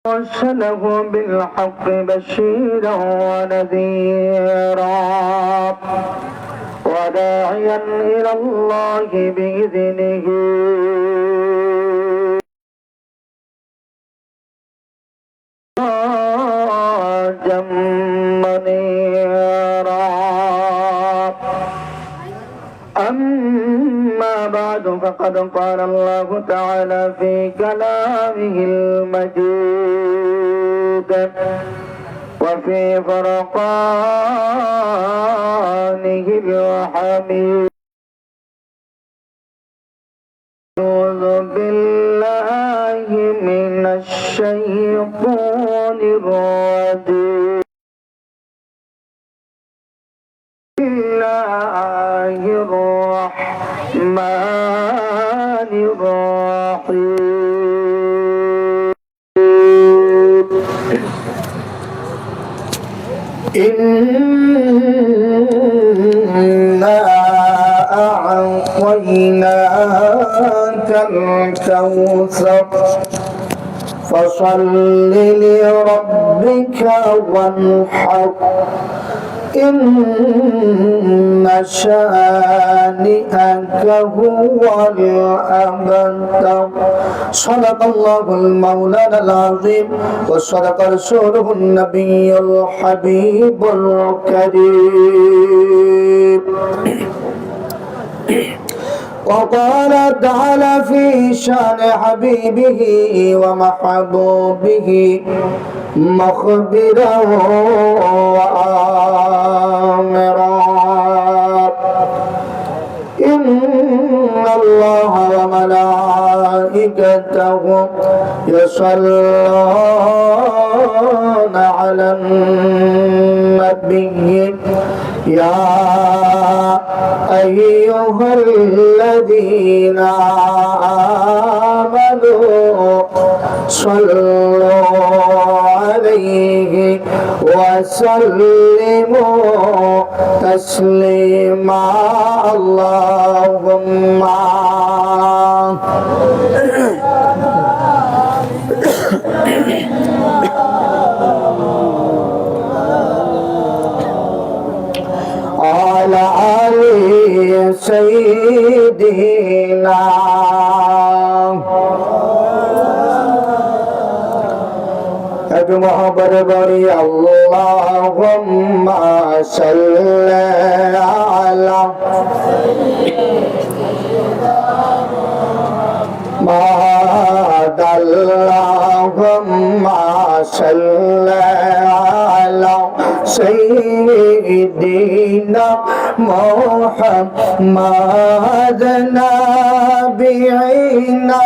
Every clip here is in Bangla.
أرسله بالحق بشيرا ونذيرا وداعيا إلى الله بإذنه سراجا منيرا. أما بعد فقد قال الله تعالى في كلامه المجيد وفي فرقانه الحميد. أعوذ بالله من الشيطان الرجيم. بسم الله الرحمن الرحيم. إنا أعطيناك الكوثر فصل لربك وانحر إن شانئك هو الأبتر. صدق الله المولانا العظيم وصدق رسوله النبي الحبيب الكريم. وقال تعالى في شان حبيبه ومحبوبه مخبرا وآمرا إن الله وملائكته يصلون على النبي يا أيها الذين آمنوا صلوا عليه وسلموا تسليما. اللهم على علي سيدنا أبي محمد بني اللهم صل على محمد اللهم صل على سيدنا محمد نبينا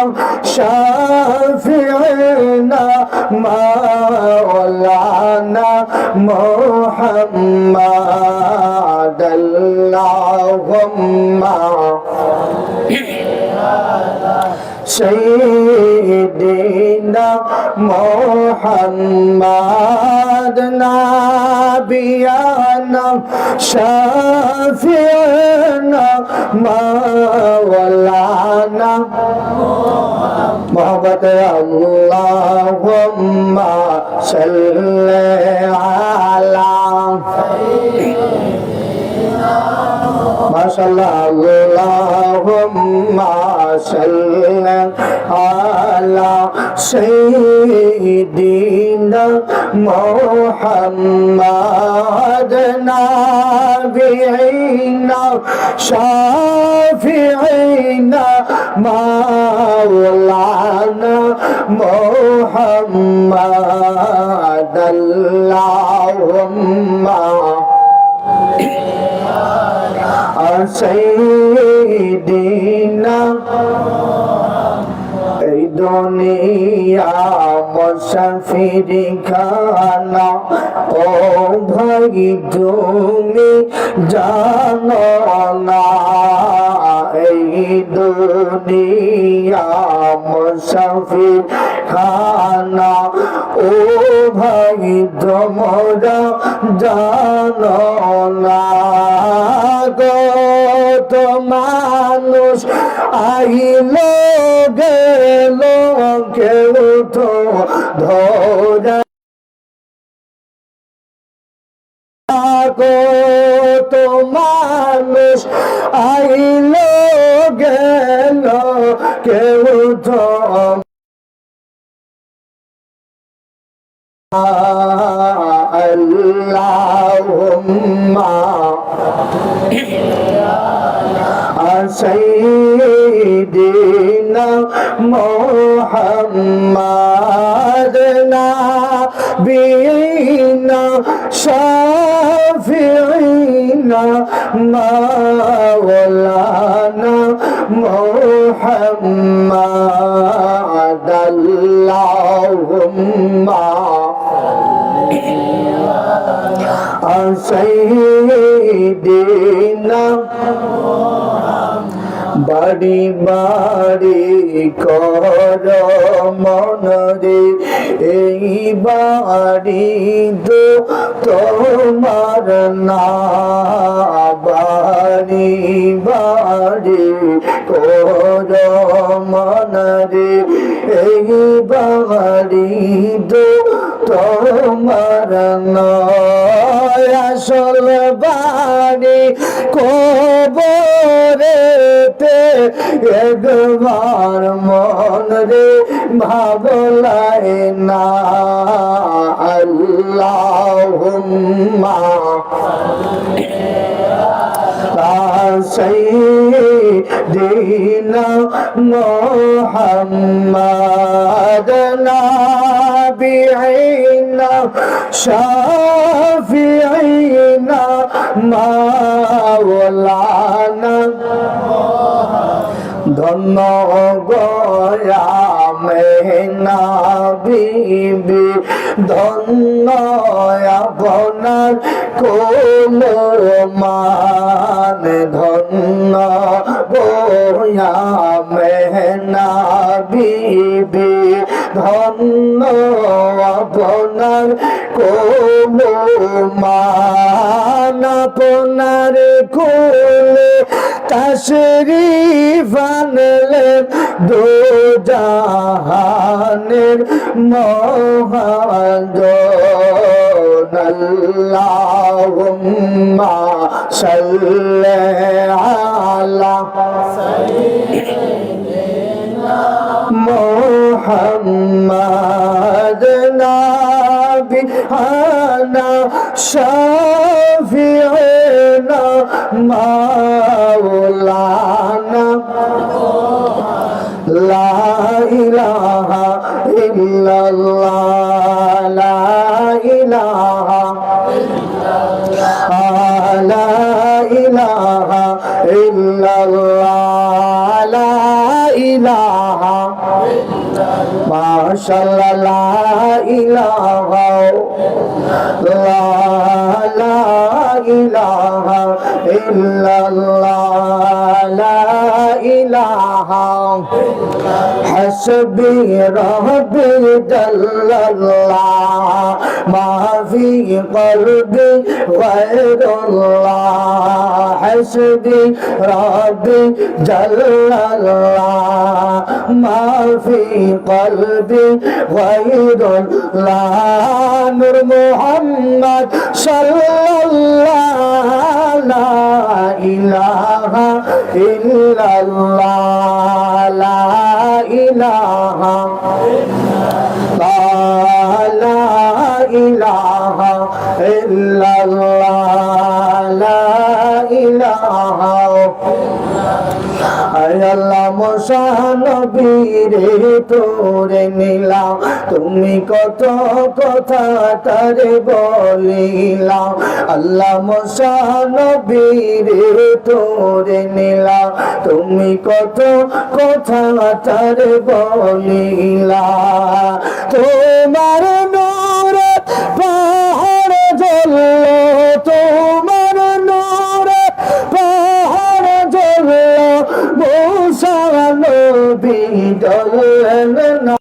شافعنا مولانا محمد اللهم سيدنا محمد نبينا شافعنا مولانا محمد اللهم صل على ما شاء الله اللهم صل على سيدنا محمد نبينا شافعنا مولانا محمد اللهم سيدنا এই দুনিয়া মুসাফির খানা ও ভাই তুমি জানো না এই দুনিয়া মুসাফির খানা ও ভাই তোমরা জানো না কত মানুষ আইলো গেল কেউ তো ধরা কত মানুষ আইলো গেল কেউ তো আল্লাহুম্মা সাইয়্যিদিনা মুহাম্মাদ নাবিয়িনা শাফিঈনা মাওলানা মুহাম্মাদ আল্লাহুম্মা সাইয়্যিদিনা বাড়ি বাড়ি কর মনরে এই বাড়ি তো তোমার না বাড়ি বাড়ি কর মনরে এই বাড়ি তো তোমার নয় আসল বাড়ি কবরেতে একবার মন রে ভাবলাই না আল্লাহুম্মা সাইয়্যিদিনা মুহাম্মাদ নাবিয়িনা শাফিঈনা মাওলানা ধন্য গয়া মেহনা বিবি ধন্য আপনার কোল মান ধন্য গয়া মেহনা বিবি ধন্য আপনার কোল মান আপনার কোলে তশরীফ আনলেন দো জাহানের মহাজন আল্লাহুম্মা সাল্লি আলা সাইয়্যিদিনা মুহাম্মাদ নাবিয়িনা শাফিঈনা মাওলানা লা ইলাহা ইল্লাল্লাহ লা ইলাহা লা ইলাহা ইল্লাল্লাহ লা ইলাহা মাশাআল্লাহ লা ইলাহা লা ইলাহা ইল্লাল্লাহ লা ইলাহা হাসবি রাব্বি জাল্লাল্লাহ মা ফি কলবি গায়রুল্লাহ হাসবি রাব্বি জাল্লাল্লাহ মা ফি কলবি গায়রুল্লাহ নূর মুহাম্মদ সাল্লাল্লাহ লা ইলাহা ইল্লাল্লাহ লা ইলাহা লা ইলাহা ইল্লাল্লাহ লা ইলাহা আল্লাহ মুসা নবীরে তোরে নিলাম তুমি কত কথা তারে বলিলাম আল্লাহ মুসা নবীরে তোরে নিলাম তুমি কত কথা তারে বলিলাম তোমার নূরে পাহাড় জ্বললো তোমার নূরে পাহাড় জ্বললো মুসা নবী জ্বললেন না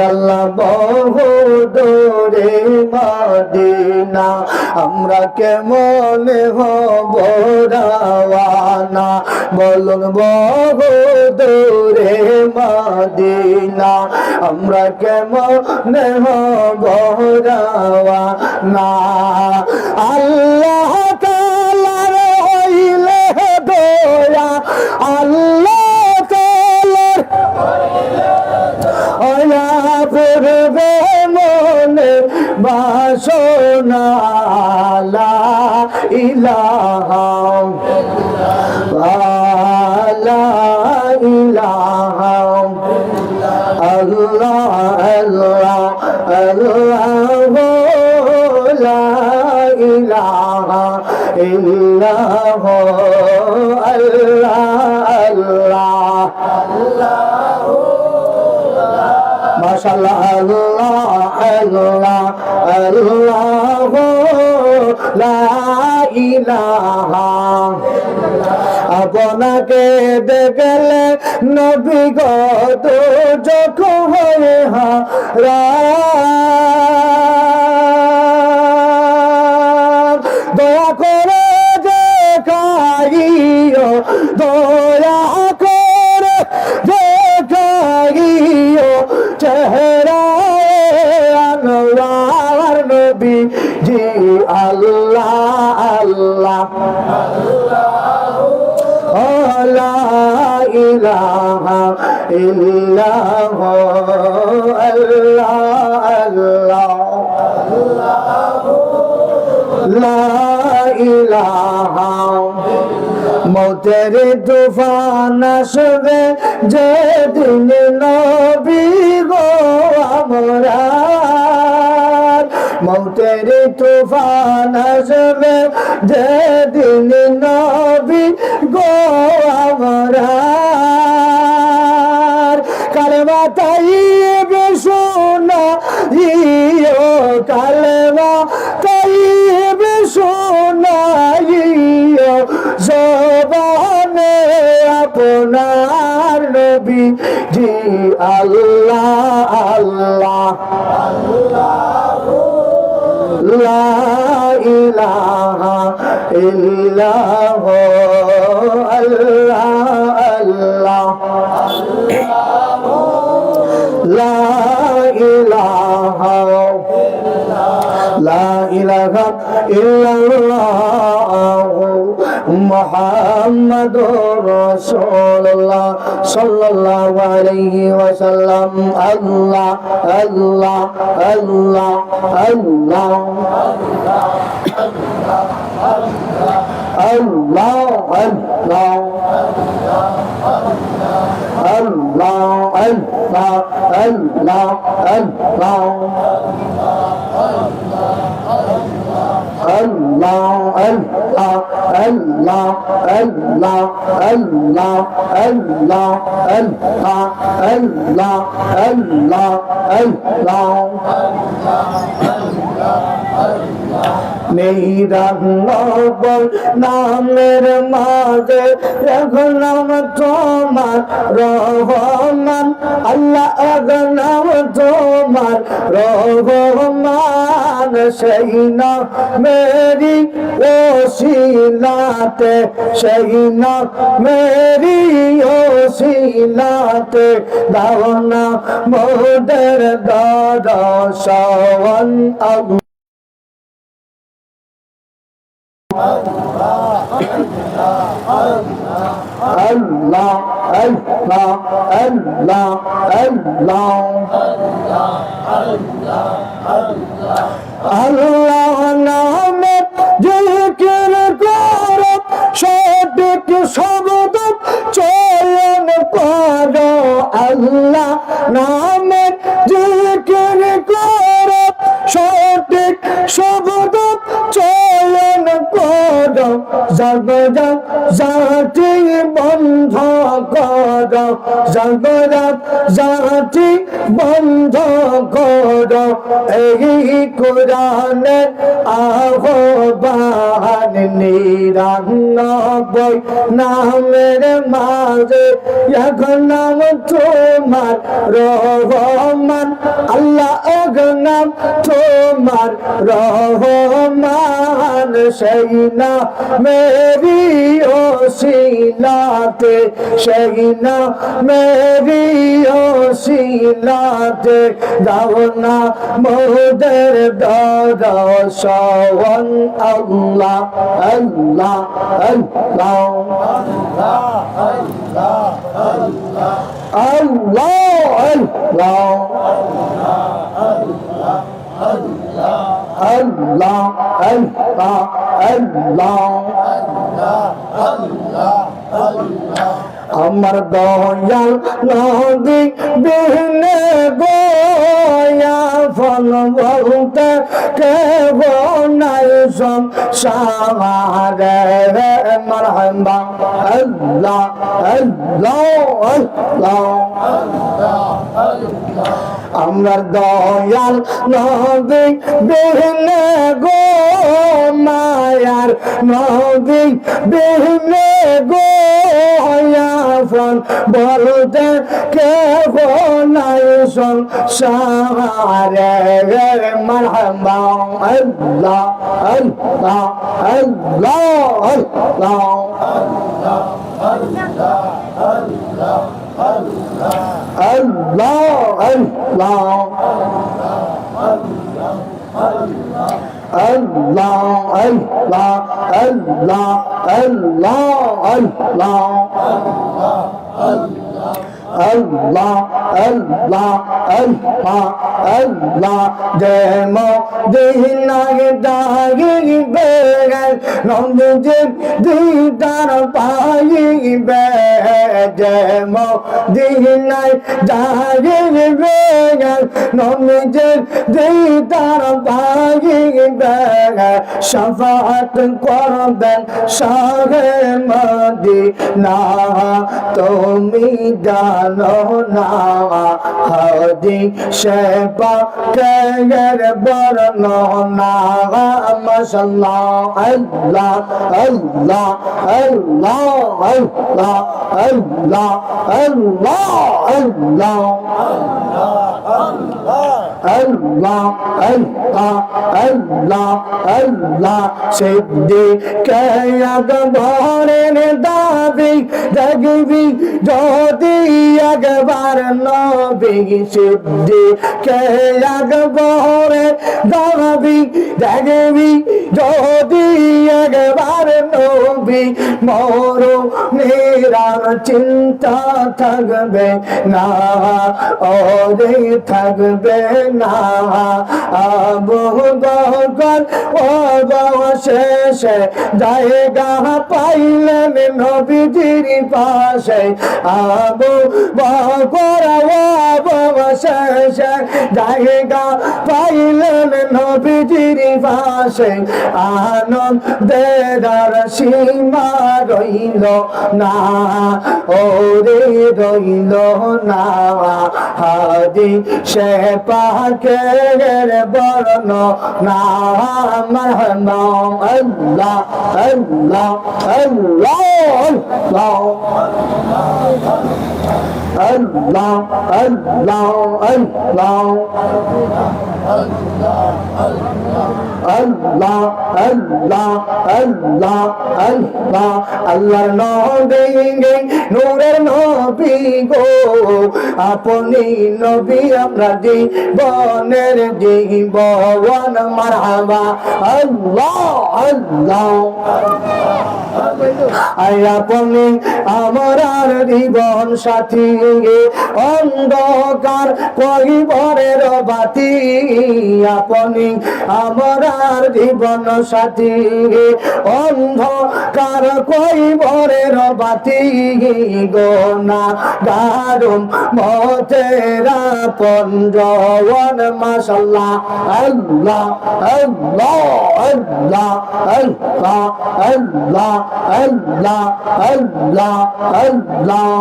আল্লাহ বহু দূরে মদিনা আমরা কেমন হব রাওয়ানা বলুন বহু দূরে মদিনা আমরা কেমন হব রাওয়ানা আল্লাহ তাআলার হইলে দয়া আল্লাহ তাআলার ওয়া পূর্বে মনে বাসনা লা ইলাহা লা ইলাহা আল্লাহ আল্লাহ আল্লাহ লা ইলাহা ইল্লাল্লাহ আল্লাহ আল্লাহ মাশাআল্লাহ আল্লাহ আল্লাহ আল্লাহ লা ইলাহা আপনাকে দেখলে নবী গো তো যখন হয়ে হারাম দয়া করে দেখাইও দয়া করে দেখাইও চেহারা আনোয়ার নবী জি আল্লাহ আল্লাহ লা ইলাহা ইল্লাল্লাহ আল্লাহ আল্লাহ লা ইলাহা মৌতের তুফান আসবে যেদিন নবী গো আমরার মৌতের তুফান আসবে যেদিন নবী গো আমরার কালেমা তাইয়্যিব শোনা ইয়ো কালেমা তাইয়্যিব শোনা ইয়ো জবানে আপনার নবী জি আল্লাহ আল্লাহ লা ইলাহা ইল্লাল্লাহ আল্লাহ আল্লাহ লা ইলাহা লা ইলাহা ইল্লাল্লাহ মুহাম্মাদুর রাসূলুল্লাহ সাল্লাল্লাহু আলাইহি ওয়াসাল্লাম আল্লাহ আল্লাহ আল্লাহ আল্লাহ আল্লাহ আল্লাহ আল্লাহ আল্লাহ আল্লাহ আল্লাহ Allah Allah Allah Allah Allah Allah Allah Allah Allah নিরানব্বই নামের মাঝে এক নাম তোমার রহমান আল্লাহ এক নাম তোমার রহমান সেই না মেরি ওসিলাতে সেই না মেরি ওসিলাতে দাও না মোদের দর্শন Allah Allah Allah Allah Allah নামে জিকির করো সঠিক শব্দ চয়ন করো আল্লাহ নামে জিকির করো সঠিক শব্দ চয়ন করো জাগরাত জাতি বন্ধ করো, জাগরাত জাতি বন্ধ করো, এই কোরআনের আহ্বান নিরানব্বই নামের মাঝে এক নাম তোমার রহমান, আল্লাহ এক নাম তোমার রহমান, সেই না মেরি ওসিলাতে, সেই না মেরি ওসিলাতে দাও না মোদের দর্শন। আল্লাহ আল্লাহ আল্লাহ আল্লাহ আল্লাহ আল্লাহ আল্লাহ আমার দয়াল নবী বিনে গোয়া ফল বলতে কেব নাই সংসারে, মারহাবা আল্লাহ আল্লাহ আল্লাহ আমার দয়াল নবী বিনে গো মায়ার নবী বিনে গো ফল বলতে কেব নাই সংসারে, মারহাবা আল্লাহ আল্লাহ আল্লাহ আল্লাহ Allah Allah Allah Allah demo dinage dagi begal nonde ditar pai be demo dinage dagi begal nonde ditar pai be shafaat korben shahe madina tumi জানো না হাদি শেপা কের বর্ণনা মাশাআল্লাহ আল্লাহ আল্লাহ আল্লাহ আল্লাহ আল্লাহ আল্লাহ আল্লাহ আল্লাহ আল্লাহ আল্লাহ আল্লাহ সিদ্দিক আকবরের দাবি দেখবি যদি একবার নবী, সিদ্দিক আকবরের দাবি দেখবি যদি একবার নবী, মরণের চিন্তা থাকবে না ওরে থাকবে না, আবু বকর অবশেষে জায়গা পাইলেন নবীজির পাশে, আবু বকর অবশেষে জায়গা পাইলেন নবীজির পাশে, আনন্দের সীমা রইল না ওরে রইল না, হাদি সে পাকের বর্ণ না মারহাবা আল্লাহ আল্লাহ আল্লাহ আল্লাহ আল্লাহ আল্লাহ আল্লাহ আল্লাহ আল্লাহ আল্লাহ আল্লাহর নবী নূরের নবী গো, আপনি নবী আমরা জীবনের জীবন মারহাবা আল্লাহ আল্লাহ আপনি আমার আর জীবন সাথী, অন্ধকার কহিবরের বাতি, আপনি আমার আর জীবন সাথী, অন্ধকার কহিবরের বাতি, গোনা দারুম মতেরা পঞ্জওয়ান মাশাআল্লাহ আল্লাহ আল্লাহ আল্লাহ আল্লাহ আল্লাহ আল্লাহ আল্লাহ আল্লাহ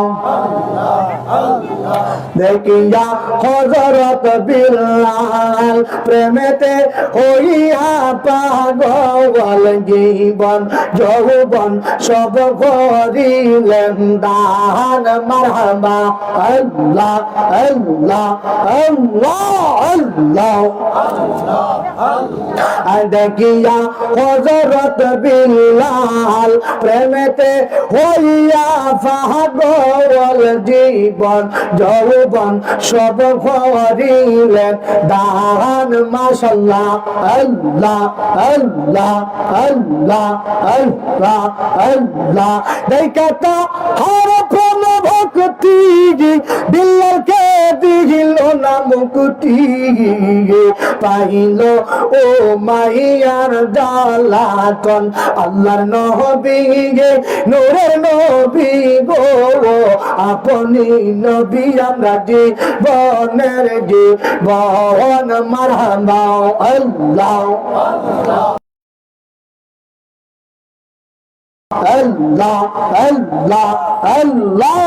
দেখিয়া হযরত বিল্লাল প্রেমেতে হইয়া পাগল, জীবন যৌবন সব করিলেন দান। মারহাবা আল্লাহ আল্লাহ আল্লাহ আল্লাহ দেখিয়া হযরত বিল্লাল প্রেমেতে হইয়া পাগল, জীবন যৌবন সব করিলেন দান। মাশাআল্লাহ আল্লাহ আল্লাহ আল্লাহ আল্লাহ আল্লাহ দেখা তা হর প্রেম ভক্তি, বিল্লালকে দিল না মুক্তি, পাইল ও মাইয়ার জালাতন। আল্লাহর নবী নূরের নবী গো, আপনি নবী আমরা জীবনের জীবন। মারহাবা আল্লাহ আল্লাহ আল্লাহ আল্লাহ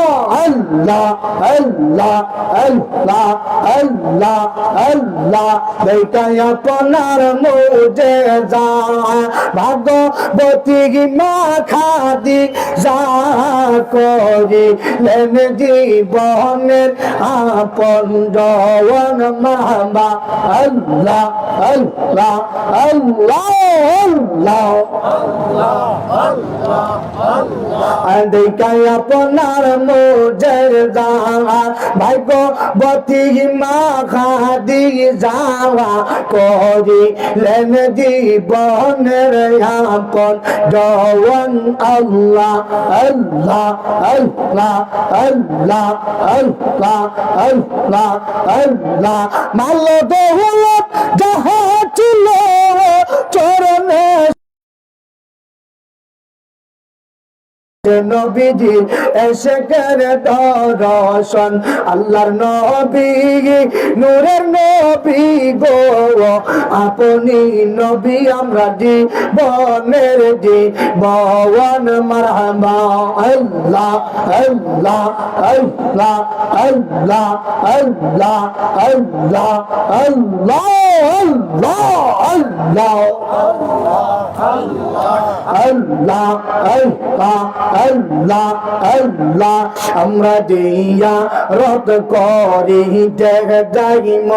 আল্লাহ আল্লাহ আল্লাহ আল্লাহ আল্লাহ দেখাই আপনার মুজেজা, ভাগবতী মা খাদি যা করিলেন জীবনের আপন জওয়ান। মাহবা আল্লাহ আল্লাহ আল্লাহ আল্লাহ দেখাই আপনার মুজেজা, ভাগবতী মা খাদি যাওয়া করিলেন জীবনের আপন জওয়ান। আল্লাহ আল্লাহ আল্লাহ আল্লাহ আল্লাহ আল্লাহ আল্লাহ মাল দৌলত যাহা ছিল চরণে নবীজি এসে করে দর্শন। আল্লাহর নবী নূরের নবী গো, আপনি নবী আমরা জীবনের জীবন। মারহাবা আল্লাহ আল্লাহ আল্লাহ আল্লাহ আল্লাহ আল্লাহ আল্লাহ আল্লাহ আল্লাহ আল্লাহ আল্লাহ আল্লাহ আমরা দিয়া রত করি যাইম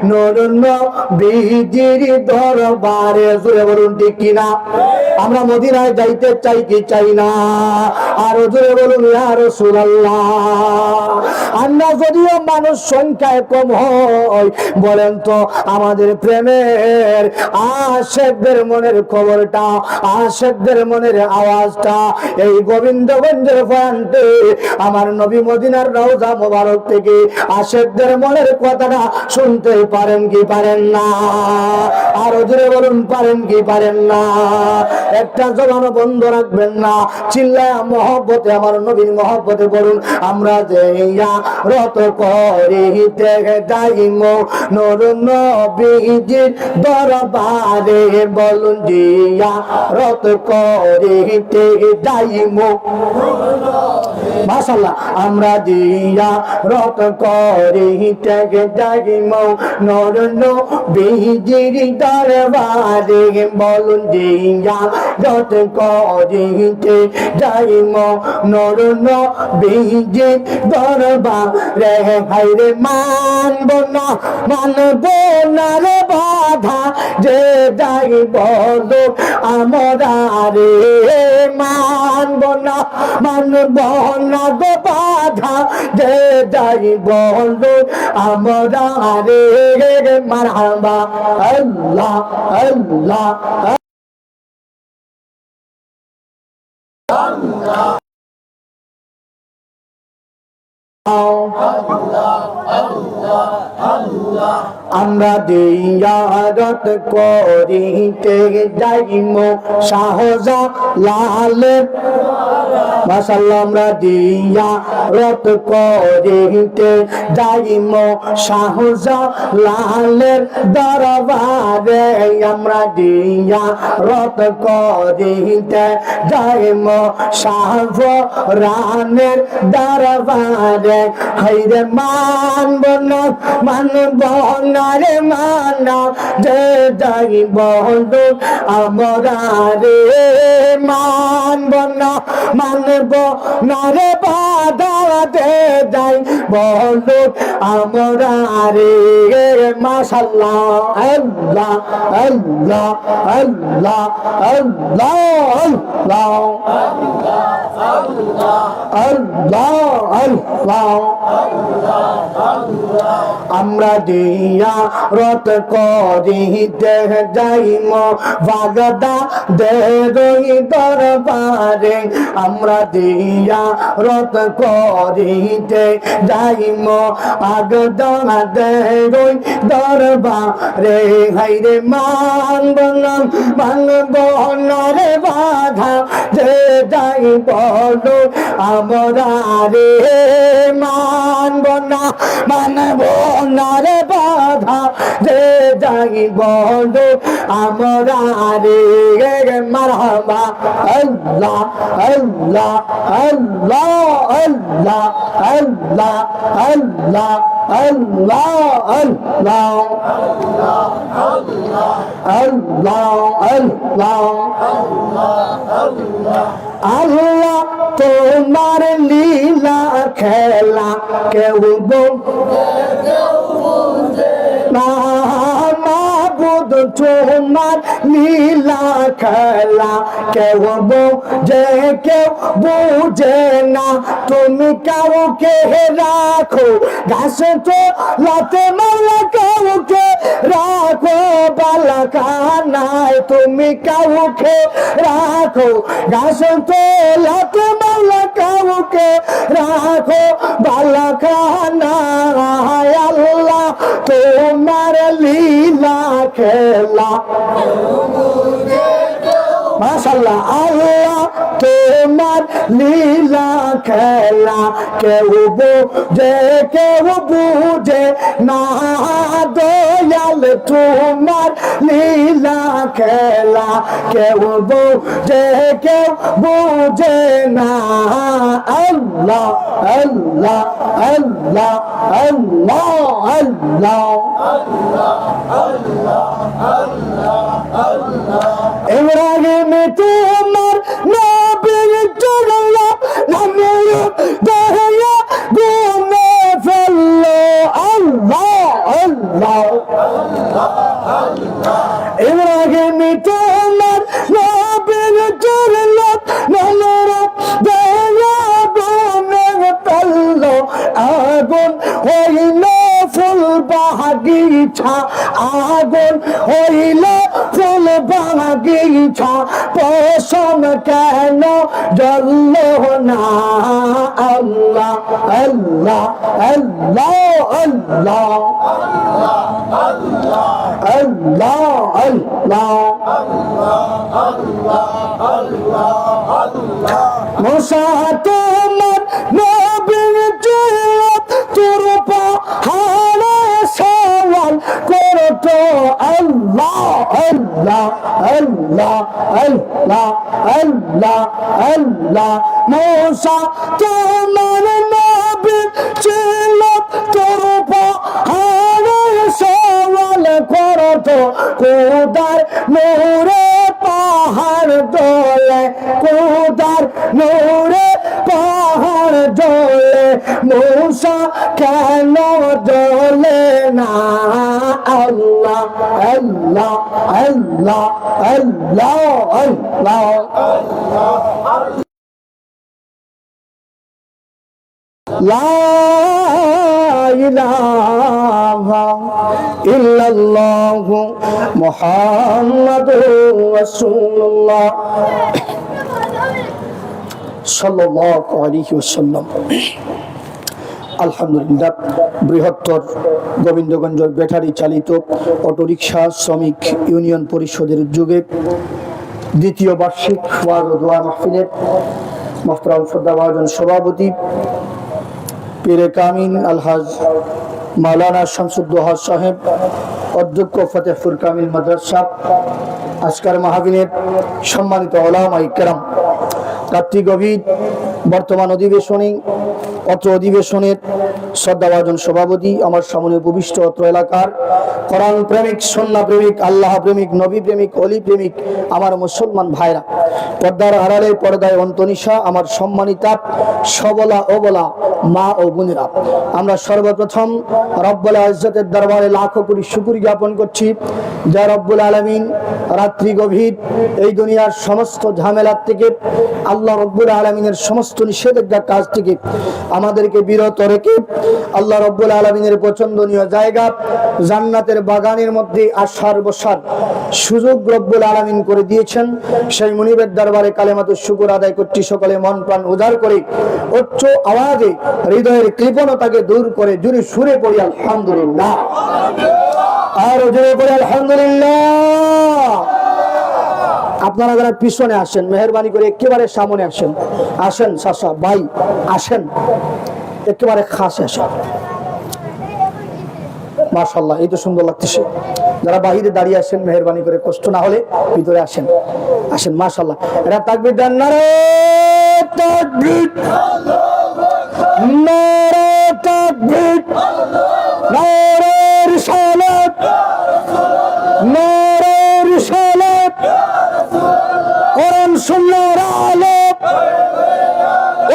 নূর নবীজির দরবারে। জোরে বলুন ঠিক কিনা? আমরা মদিনায় যাইতে চাই কি চাই না? আরো জোরে বলুন ইয়া রাসূলুল্লাহ। আমরা যদিও মানুষ সংখ্যায় কম হয়, বলেন তো আমাদের প্রেমের আশেকদের মনের খবরটা, আশেকদের মনের আওয়াজটা এই গোবিন্দগঞ্জের প্রান্তে আমার নবী মদিনার রওজা মোবারক থেকে আশেকদের মনের কথাটা শুনতে পারেন কি পারেন না? আর জোরে বলুন পারেন কি পারেন না? একটা জবান বন্ধ রাখবেন না, চিল্লায়া মহব্বতে আমার নবীর মহব্বতে বলুন আমরা যে রত করিতে যাইম নূর নবীজির দরবারে। বলুন জিয়া রত করিতে যাইম মাশাআল্লাহ আমরা জিয়া রত করিতে যাইম নূর নবীজির দরবারে। বলুন জিয়া রত করিতে যাইম নূর নবীজির দরবারে। হায়রে মানব না রে বাধা যে যাই বলো আমরা রে, মানব না গো বাধা যে যাই বলো আমরা রে। মারহাবা আল্লাহ আল্লাহ আমরা দিয়ারত করিতে যাইম শাহজালালের মাশাআল্লাহ আমরা দিয়ারত করিতে যাইম শাহজালালের দরবারে আমরা দিয়ারত করিতে যাইম শাহজালালের দরবারে হাইরে মানব না রে মানা যে যাইব আমরা রে মানব না রে বাধা দে যাইব আমরা রে মাশাআল্লাহ আল্লাহ আল্লাহ আল্লাহ আল্লাহ আল্লাহ আল্লাহ আমরা দিয়া রত করিতে যাইম বাগদা দেরই দরবারে আমরা দিয়া রত করিতে যাইম বাগদা দেরই দরবারে হাইরে মানব না রে বাধা যে যাইব আমরা রে মানব না রে বাধা যে যাইব আমরা রে মারহাবা আল্লাহ আল্লাহ আল্লাহ আল্লাহ আল্লাহ আল্লাহ আল্লাহ আল্লাহ আল্লাহ আল্লাহ আল্লাহ তোমার লীলা খেলা কেউ মাবুদ তোমার লীলা খেলা কেউ যে কেউ বুঝে না তুমি কাউকে রাখো ঘাস তো লাতে মালা কাউকে রাখো বালাখানায় তুমি কাউকে রাখো ঘাস তো লাতে মালা কাউকে রাখো বালাখানায় আল্লাহ তোমার লীলা খেলা মাশাআল্লাহ আল্লাহ তোমার লীলা খেলা কেউ বুঝে না দয়াল তোমার লীলা খেলা কেউ বুঝে না আল্লাহ আল্লাহ আল্লাহ আল্লাহ আল্লাহ ইব্রাহিম তোমার নবীর চুগলা নামের দয়া গুনে ফেললো আল্লাহ আল্লাহ ইব্রাহিম তোমার নবীর চুগলা নামের দয়া গুনে ফেললো আগুন হইল ফুল বাগিচা আগুন হইল ফুল বাগিচা পশম কেন জ্বলল না আল্লাহ আল্লাহ আল্লাহ আল্লাহ আল্লাহ আল্লাহ মুসা তোমার নবীর জিয়ারত তোর পাহাড়ে সওয়াল করতো আল্লাহ আল্লাহ আল্লাহ আল্লাহ আল্লাহ আল্লাহ মুসা তোমার নবীর জিয়ারত তোর পাহাড়ে সওয়াল করতো খোদার নূরে পাহাড় দোলে খোদার নূরে পাহাড় দোলে মুসা কেন দোলে না আল্লাহ আল্লাহ আল্লাহ আল্লাহ আল্লাহ লা ইলাহা ইল্লাল্লাহু মুহাম্মাদুর রাসূলুল্লাহ সাল্লাল্লাহু আলাইহি ওয়াসাল্লাম। আলহামদুলিল্লাহ, বৃহত্তর গোবিন্দগঞ্জ ব্যাটারি চালিত অটোরিকশা শ্রমিক ইউনিয়ন পরিষদের উদ্যোগে দ্বিতীয় বার্ষিক ওয়াজ ও দোয়া মাহফিলের মোহতারাম শ্রদ্ধাভাজন সভাপতি পীরে কামিল আলহাজ মাওলানা শামসুদ্দোহা সাহেব, অধ্যক্ষ ফতেহপুর কামিল মাদ্রাসা, আজকের মাহফিলের সম্মানিত উলামায়ে কেরাম, রাত্রি গভীর বর্তমান অধিবেশনে অত্র অধিবেশনের শ্রদ্ধাভাজন সভাপতি, আমার সামনে উপবিষ্ট অত্র এলাকার কোরআন প্রেমিক, সুন্নাহ প্রেমিক, আল্লাহ প্রেমিক, নবী প্রেমিক, অলি প্রেমিক আমার মুসলমান ভাইরা, পর্দার আড়ালে পর্দায় অন্তনিশা আমার সম্মানিতা সবলা অবলা মা ও বোনেরা, আমরা সর্বপ্রথম রব্বুল ইজ্জতের দরবারে লাখো কোটি শুকর জ্ঞাপন করছি যা রব্বুল আলামিন রাত্রি গভীর এই দুনিয়ার সমস্ত ঝামেলার থেকে, আল্লাহ রব্বুল আলামিনের সমস্ত নিষেধাজ্ঞা কাজ থেকে আমাদেরকে বিরত রেখে আল্লাহ রব্বুল আলামিনের পছন্দনীয় জায়গা জান্নাতের বাগানের মধ্যে আসার বসার সুযোগ রব্বুল আলামিন করে দিয়েছেন। সেই মুনিবের দরবারে কালেমাতুশ শুকর আদায় করছি, সকলে মন প্রাণ উজাড় করে উচ্চ আওয়াজে হৃদয়ের কৃপণতাকে দূর করে জুড়ে সুরে পড়ি আলহামদুলিল্লাহ, আর জুড়ে পড়ি আলহামদুলিল্লাহ। আপনারা যারা পিছনে আসেন মেহেরবানি করে একেবারে সামনে আসেন, আসেন চাচা ভাই আসেন, একেবারে খাসে আসেন। মাশাআল্লাহ, এই তো সুন্দর লাগতেছে। যারা বাহিরে দাঁড়িয়ে আছেন মেহেরবানি করে কষ্ট না হলে ভিতরে আসেন, আসেন। মাশাআল্লাহ, এরা তাকবীর দেন, নারে তাকবীর, নারে তাকবীর, নারে রিসালাত, নারে রিসালাত, কোরআন সুন্নাহর আলো,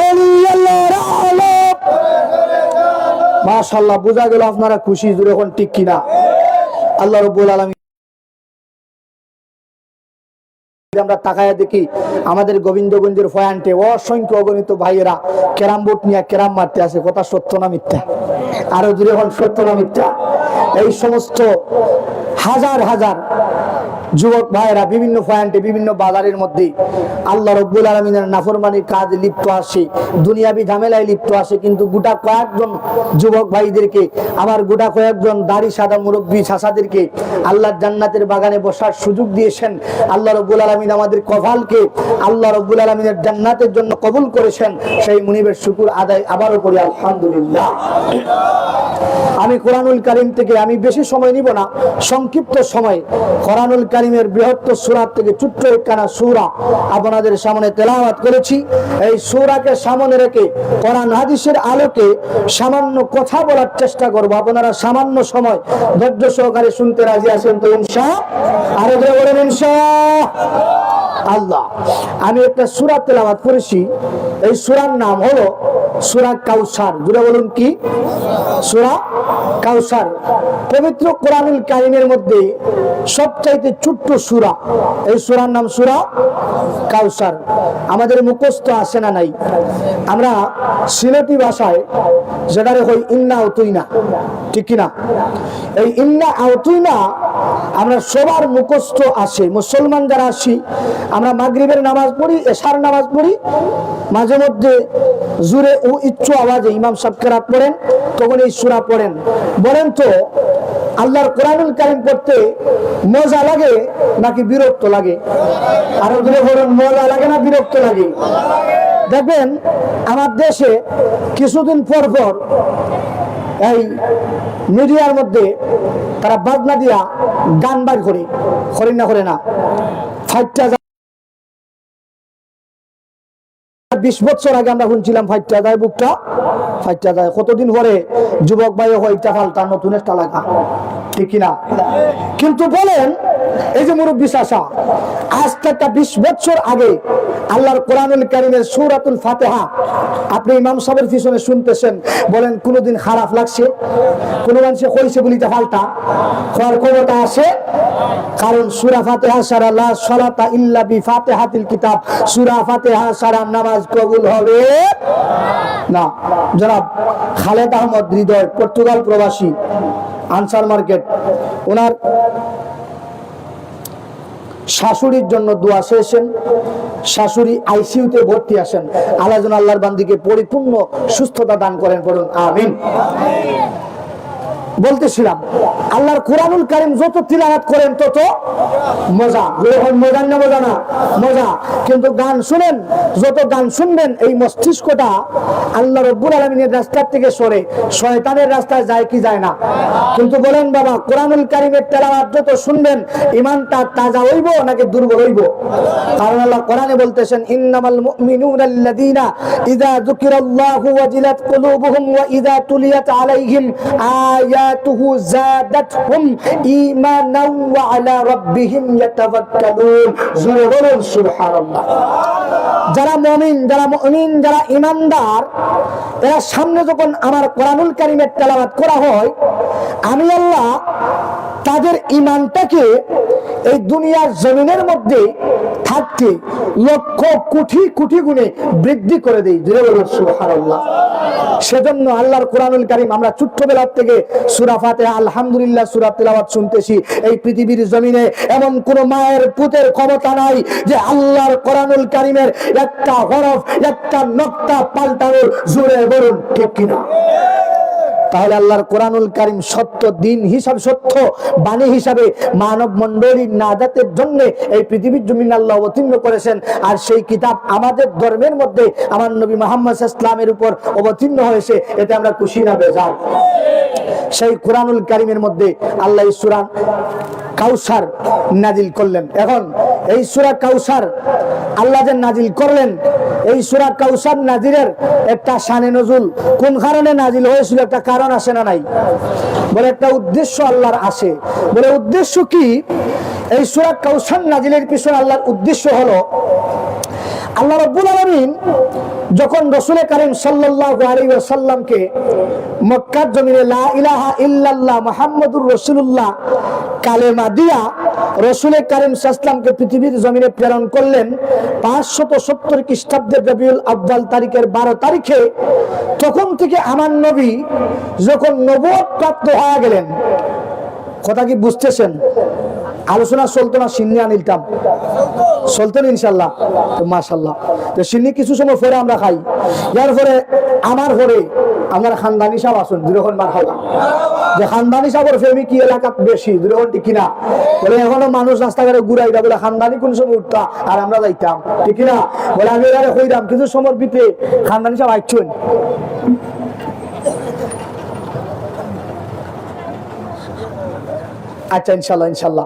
ওলি আল্লাহর আলো। মাশাআল্লাহ, বোঝা গেল আপনারা খুশি, জুড়ে এখন ঠিক কিনা? আল্লাহ রাব্বুল আলামিন, আমরা তাকায়া দেখি আমাদের গোবিন্দগঞ্জের পয়েন্টে অসংখ্য অগণিত ভাইয়েরা ক্যারাম বোর্ড নিয়ে ক্যারাম মারতে আছে। কথা সত্য না মিথ্যা? আরো জুড়ে এখন সত্য না মিথ্যা? এই সমস্ত হাজার হাজার যুবক ভাইয়েরা বিভিন্ন পয়েন্টে বিভিন্ন বাজারের মধ্যে আল্লাহ রাব্বুল আলামিনের নাফরমানির কাজ লিপ্ত আসে, দুনিয়াবি ঝামেলায় লিপ্ত আসে, কিন্তু গোটা কয়েকজন যুবক ভাইদেরকে, আমার গোটা কয়েকজন দাড়ি সাদা মুরব্বী চাচাদেরকে আল্লাহর জান্নাতের বাগানে বসার সুযোগ দিয়েছেন। আল্লাহ রাব্বুল আলামিন আমাদের কপালকে আল্লাহ রাব্বুল আলামিনের জান্নাতের জন্য কবুল করেছেন। সেই মুনিবের শুকর আদায় আবারও করি আলহামদুলিল্লাহ। আমি কোরআনুল কারীম থেকে, আমি বেশি সময় নিব না, সংক্ষিপ্ত সময় কোরআনুল কারীমের বৃহত্তর সূরা থেকে ছোট্ট একখানা সূরা আপনাদের সামনে তেলাওয়াত করেছি। এই সূরাকে সামনে রেখে কোরআন হাদিসের আলোকে সামান্য কথা বলার চেষ্টা করব। আপনারা সামান্য সময় ধৈর্য সহকারে শুনতে রাজি আছেন তো? ইনশাআল্লাহ, আরো জোরে বলেন ইনশাআল্লাহ। আমি একটা সূরা তেলাওয়াত করেছি, এই সূরার নাম হলো সূরা কাউসার। জোরে বলুন কি? সূরা কাউসার। পবিত্র কোরআনুল কারীমের মধ্যে সবচাইতে ছোট্ট সূরা, এই সূরার নাম সূরা কাউসার। আমাদের মুখস্থ আছে না নাই? আমরা সিলেটি ভাষায় যেটারে কই ইন্না আউতুইনা, ঠিক কি না? এই ইন্না আউতুইনা আমরা সবার মুখস্থ আছে। মুসলমান যারা আছি আমরা মাগরিবের নামাজ পড়ি, এশার নামাজ পড়ি, মাঝে মধ্যে জোরে ও উচ্চ আওয়াজে ইমাম সাহেব কেরাত পড়েন, তখন এই সূরা পড়েন। বলেন তো আল্লাহর কোরআনুল কারীম পড়তে মজা লাগে নাকি বিরক্ত লাগে? আর বলুন, মজা লাগে না বিরক্ত লাগে? দেখবেন আমার দেশে কিছুদিন পর পর এই মিডিয়ার মধ্যে তারা বাজনা দিয়া গান বার করে, না করে না, 20 বছর আগে আমরা শুনছিলাম ফাইটটা যায়, বুকটা ফাইটটা যায়। কতদিন পরে যুবক ভাই হইটা ফালতা নতুন একটা লাগা, ঠিক কিনা? কিন্তু বলেন এই যে মুরব্বী চাচা, আজ থেকে 20 বছর আগে আল্লাহর কোরআনুল কারীমের সূরাতুল ফাতিহা আপনি ইমাম সাহেবের পিছনে শুনতেছেন, বলেন কোনোদিন খারাপ লাগছে? কোনো মানুষে কইছে বলিতে ফালতা হওয়ার ক্ষমতা আছে? কারণ সূরা ফাতিহা ছাড়া লা সালাতা ইল্লা বিফাতিহাতিল কিতাব, সূরা ফাতিহা ছাড়া নামাজ কবুল হবে না। জনাব খালেদ আহমদ হৃদয়, পর্তুগাল প্রবাসী, আনসার মার্কেট, ওনার শাশুড়ির জন্য দোয়া চেয়েছেন, শাশুড়ি আইসিইউতে ভর্তি আছেন, আল্লাহ যেন আল্লাহর বান্দিকে পরিপূর্ণ সুস্থতা দান করেন, বলুন আমিন। বলতেছিলাম আল্লাহর কোরআনুল কারীম যত তিলাওয়াত করেন তত মজা, মজা না মজা না মজা। কিন্তু গান শুনেন, যত গান শুনবেন এই মস্তিষ্কটা আল্লাহ রাব্বুল আলামিনের রাস্তা থেকে সরে শয়তানের রাস্তায় যায় কি যায় না? কিন্তু বলেন বাবা, কোরআনুল কারীমের তেলাওয়াত যত শুনবেন ইমানটা তাজা হইব নাকি দুর্বল হইব? কারণ আল্লাহ কোরআনে বলতেছেন ইন্নামাল মুমিনুনা আল্লাযীনা ইযা যুকিরাল্লাহু ওয়াজিলাত কুলুবুহুম ওয়া ইযা তুলিয়াত আলাইহিম আয়াতুহু যাদাতহুম ঈমানাও ওয়া আলা রাব্বিহিম ইয়াতাওয়াক্কালুন। জোরে বলুন সুবহানাল্লাহ। যারা মুমিন, যারা ঈমানদার, এরা সামনে যখন আমার কোরআনুল কারীমের তেলাওয়াত করা হয়, আমি আল্লাহ তাদের ঈমানটাকে এই দুনিয়ার জমিনের মধ্যে থাকতে লক্ষ কোটি কোটি গুণে বৃদ্ধি করে দেই। জোরে বলুন সুবহানাল্লাহ। সেজন্য আল্লাহর কোরআনুল কারীম আমরা ছোট্টবেলা থেকে সূরা ফাতিহা আলহামদুলিল্লাহ সূরা তেলাওয়াত শুনতেছি। এই পৃথিবীর জমিনে এমন কোন মায়ের পুতের ক্ষমতা নাই যে আল্লাহর কোরআনুল কারীমের একটা হরফ, একটা নক্তা পাল্টানোর। জোরে বলুন ঠিক কিনা? তাহলে আল্লাহর কোরআনুল কারীম সত্য দিন হিসাবে, সত্য বাণী হিসাবে মানব মণ্ডলীর নাজাতের জন্য এই পৃথিবীর জমিনে আল্লাহ অবতীর্ণ করেছেন। আর সেই কিতাব আমাদের ধর্মের মধ্যে আমার নবী মুহাম্মদ সাল্লাল্লাহু আলাইহি ওয়াসাল্লামের উপর অবতীর্ণ হয়েছে, এতে আমরা খুশি না বেজার? সেই কোরআনুল কারীমের মধ্যে আল্লাহ সূরা কাউসার নাজিল করলেন। এখন এই সূরা কাউসার আল্লাহ যে নাজিল করলেন, এই সূরা কাউসার নাজিলের একটা শানে নজুল, কোন কারণে নাজিল হয়েছিল? একটা কারণ আছে না নাই? বলে একটা উদ্দেশ্য আল্লাহর আছে। বলে উদ্দেশ্য কি? এই সূরা কাউসার নাজিলের পিছনে আল্লাহর উদ্দেশ্য হলো আল্লাহ রাব্বুল আলামিন যখন রাসূল কারীম সাল্লাল্লাহু আলাইহি ওয়াসাল্লামকে মক্কার জমিনে লা ইলাহা ইল্লাল্লাহ মুহাম্মাদুর রাসূলুল্লাহ কালেমা দিয়া রাসূল কারীম সাল্লাল্লাহু আলাইহি ওয়াসাল্লামকে পৃথিবীর জমিনে প্রেরণ করলেন 570 খ্রিস্টাব্দের রবিউল আউয়াল তারিখের 12 তারিখে, তখন থেকে আমার নবী যখন নবুয়ত প্রাপ্ত হয়ে গেলেন, কথা কি বুঝতেছেন? আলোচনা চলতো না? সিন্নি আনিলতাম চলতেন ইনশাল্লাহ, মাশাল্লাহ। তো সিন্নি কিছু সময় পরে আমরা খাই, এর পরে আমার পরে আমার খানদানি সাহেব আসুন দুরকম মার খাওয়া, যে খানদানি সাহেবের প্রেমিক কি এলাকাত বেশি দুরকম ঠিক কিনা? বলে এখনো মানুষ রাস্তাঘাটে ঘুরাইটা বলে খানদানি কোন সময় উঠতা আর আমরা যাইতাম, ঠিক কিনা? বলে আমি এরা কইরাম কিছু সময় ভিতরে খানদানি সাহেব আইছুন। আচ্ছা ইনশাল্লাহ, ইনশাল্লাহ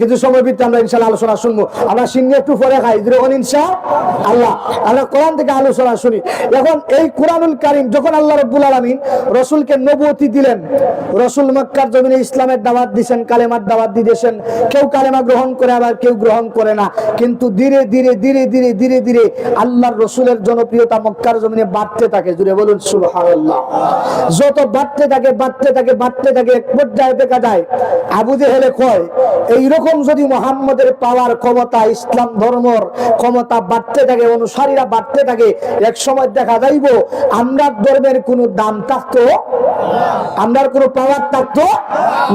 কিছু সময় ভিত্তি আমরা ইনশাল্লাহ আলোচনা শুনবো। আমরা সিন্নি একটু পরে খাই যখন ইনশাআল্লাহ আমরা কোরআন থেকে আলোচনা শুনি। এখন এই কোরআনুল কারীম যখন আল্লাহ রাব্বুল আলামিন রাসূলকে নবুয়তি দিলেন, রাসূল মক্কার জমিনে ইসলামের দাওয়াত দিয়েছেন, কালেমার দাওয়াত দিয়েছেন। কেউ কালেমা গ্রহণ করে, আবার কেউ গ্রহণ করে না। কিন্তু ধীরে ধীরে ধীরে ধীরে ধীরে ধীরে আল্লাহর রাসূলের জনপ্রিয়তা মক্কার জমিনে বাড়তে থাকে। জুড়ে বলুন সুবহানাল্লাহ। যত বাড়তে থাকে বাড়তে থাকে বাড়তে থাকে, এক পর্যায়ে দেখা যায় আবু জেহেলে কয় এইরকম যদি মুহাম্মদের পাওয়ার ক্ষমতা, ইসলাম ধর্মের ক্ষমতা বাড়তে থাকে, অনুসারীরা বাড়তে থাকে, এক সময় দেখা যাইব আমরা ধর্মের কোনো দাম থাকতো, আমরা কোনো পাওয়ার থাকতো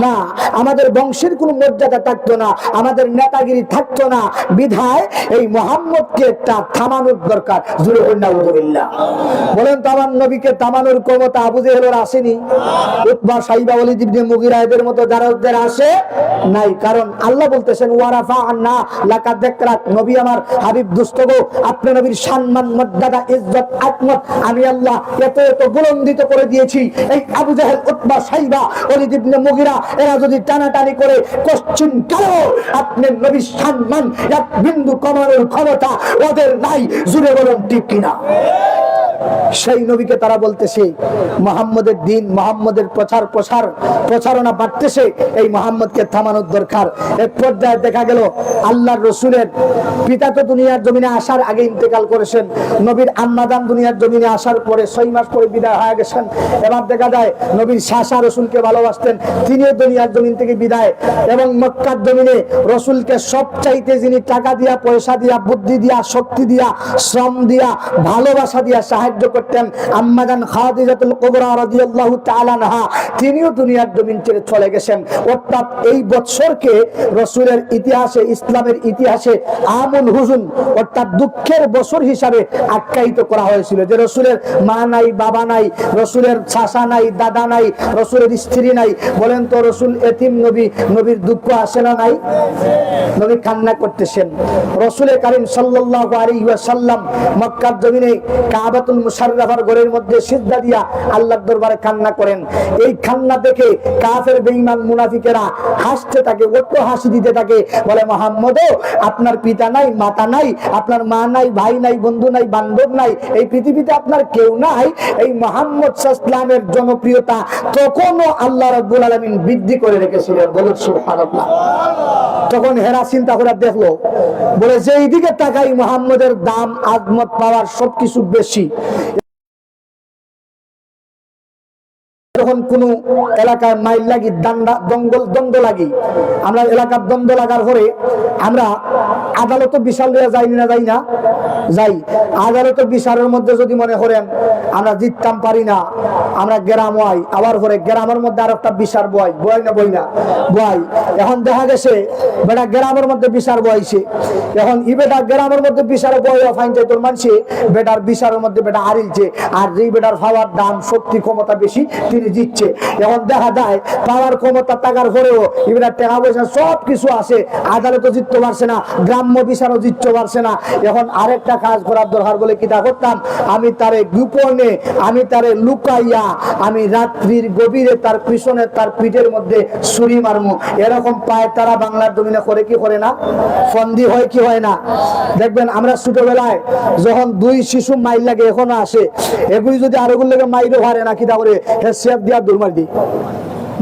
না, আমাদের বংশের কোনো মর্যাদা থাকতো না, আমাদের নেতাগিরি থাকতো না। বিধায় এই মুহাম্মদকে একটা থামানোর দরকার। বলেন তো আমার নবীকে থামানোর ক্ষমতা আবু জেহেলের আসেনি? উতবা, সাইবা, ওয়ালিদ ইবনে মুগিরা এদের মতো যারা আছে নাই। কারণ আল্লাহ বলতেছেন ওয়ারাফা'না লাকা যিকরাক, নবী আমার হাবিব দোস্ত গো, আপনি নবীর সম্মান, মর্যাদা, ইজ্জত, আজমত আমি আল্লাহ এত এত বুলন্দিত করে দিয়েছি। এই আবু জেহেল, উতবা, সাইবা, ওয়ালিদ ইবনে মুগিরা এরা যদি টানাটানি করে কোশ্চিন কালো আপনি নবীর সম্মান এক বিন্দু কমানোর ক্ষমতা ওদের নাই। জুড়ে বলুন ঠিক কিনা? সেই নবীকে তারা বলতেছে মুহাম্মদের দিন, মুহাম্মদের প্রচারণা বাড়তেছে, এই মুহাম্মদকে থামানোর দরকার। এক পর্যায়ে দেখা গেল আল্লাহর রাসূলের পিতা তো দুনিয়ার জমিনে আসার আগে ইন্তেকাল করেছেন, নবীর আম্মাজান দুনিয়ার জমিনে আসার পরে 6 মাস পরে বিদায় হয়ে গেছেন। এবার দেখা যায় নবীর শাশা রাসূলকে ভালোবাসতেন, তিনিও দুনিয়ার জমিন থেকে বিদায়। এবং মক্কার জমিনে রাসূলকে সবচাইতে যিনি টাকা দিয়া, পয়সা দিয়া, বুদ্ধি দিয়া, শক্তি দিয়া, শ্রম দিয়া, ভালোবাসা দিয়া সাহায্য সাহায্য করতেন আম্মা জান খাদিজাতুল কুবরা রাদিয়াল্লাহু তাআলা আনহা, তিনিও দুনিয়ার জমিন ছেড়ে চলে গেছেন। অর্থাৎ এই বৎসরকে রাসূলের ইতিহাসে, ইসলামের ইতিহাসে আমুল হুজুন অর্থাৎ দুঃখের বছর হিসাবে আখ্যায়িত করা হয়েছিল। যে রাসূলের মা নাই, বাবা নাই, রাসূলের চাচা নাই, দাদা নাই, রাসূলের স্ত্রী নাই। বলেন তো রাসূল এতিম নবী, নবীর দুঃখ আসে না নাই? নবী কান্না করতেছেন। রাসূল কারীম সাল্লাল্লাহু আলাইহি ওয়াসাল্লাম মক্কার জমিনে কাবাতুল মুশাররাফার ঘরের মধ্যে সিজদা দিয়া আল্লাহর দরবারে কান্না করেন। এই কান্না দেখে কাফের বেঈমান মুনাফিকেরা হাসতে থাকে, অত হাসি দিতে থাকে। বলে মুহাম্মদ, আপনার পিতা নাই, মাতা নাই, আপনার মা নাই, ভাই নাই, বন্ধু নাই, বান্ধব নাই, এই পৃথিবীতে আপনার কেউ নাই। এই মুহাম্মদ সাল্লাল্লাহু আলাইহি ওয়াসাল্লামের জনপ্রিয়তা তখনও আল্লাহ রাব্বুল আলামিন বৃদ্ধি করে রেখেছিলেন। বলুন সুবহানাল্লাহ। তখন হেরা চিন্তা করে দেখলো, বলে যে এইদিকে তাকাই মুহাম্মদের দাম, আজমত, পাওয়ার সবকিছু বেশি। যখন কোন এলাকায় মাইল লাগি, দ্বন্দ্ব লাগি, আমরা এলাকার দ্বন্দ্ব লাগার পরে আমরা আদালত বিচার যাই না, যাই না, যাই। আদালত বিচারের মধ্যে যদি মনে করেন আমরা জিততাম পারি না, আমরা গ্রাম হয়, আবার পরে গ্রামের মধ্যে আর একটা বিচার বয় না, বই না বয়। এখন দেখা গেছে বেটা গ্রামের মধ্যে বিচার বয়ছে, এখন ই বেটা গ্রামের মধ্যে বিচার বয় ফাইনছে তোর মানছে বেটার বিচারের মধ্যে বেটা হারিয়েছে, আর যেই বেটার পাওয়ার দাম, শক্তি, ক্ষমতা বেশি তিনি জিতছে। এখন দেখা যায় পাওয়ার, ক্ষমতা থাকার পরেও এবার টাকা পয়সা সব কিছু আছে, আদালতও জিততে পারছে না, গ্রাম্য বিচারও জিততে পারছে না। এখন আরেকটা কাজ করার দরকার বলে কিটা করতাম, আমি তারে গোপনে, আমি তারে লুকাইয়া, আমি রাত্রির গভীরে তার পিছনে, তার পিঠের মধ্যে ছুরি মারমু। এরকম পায় তারা বাংলার জমিনে করে কি করে না? ফন্দি হয় কি হয় না? দেখবেন আমরা ছোটবেলায় যখন দুই শিশু মাইল লাগে, এখনো আসে, এগুলি যদি আরেকগুলো লেগে মাইরও হারে না, কিটা করে সেফ দিয়া দৌড় দি,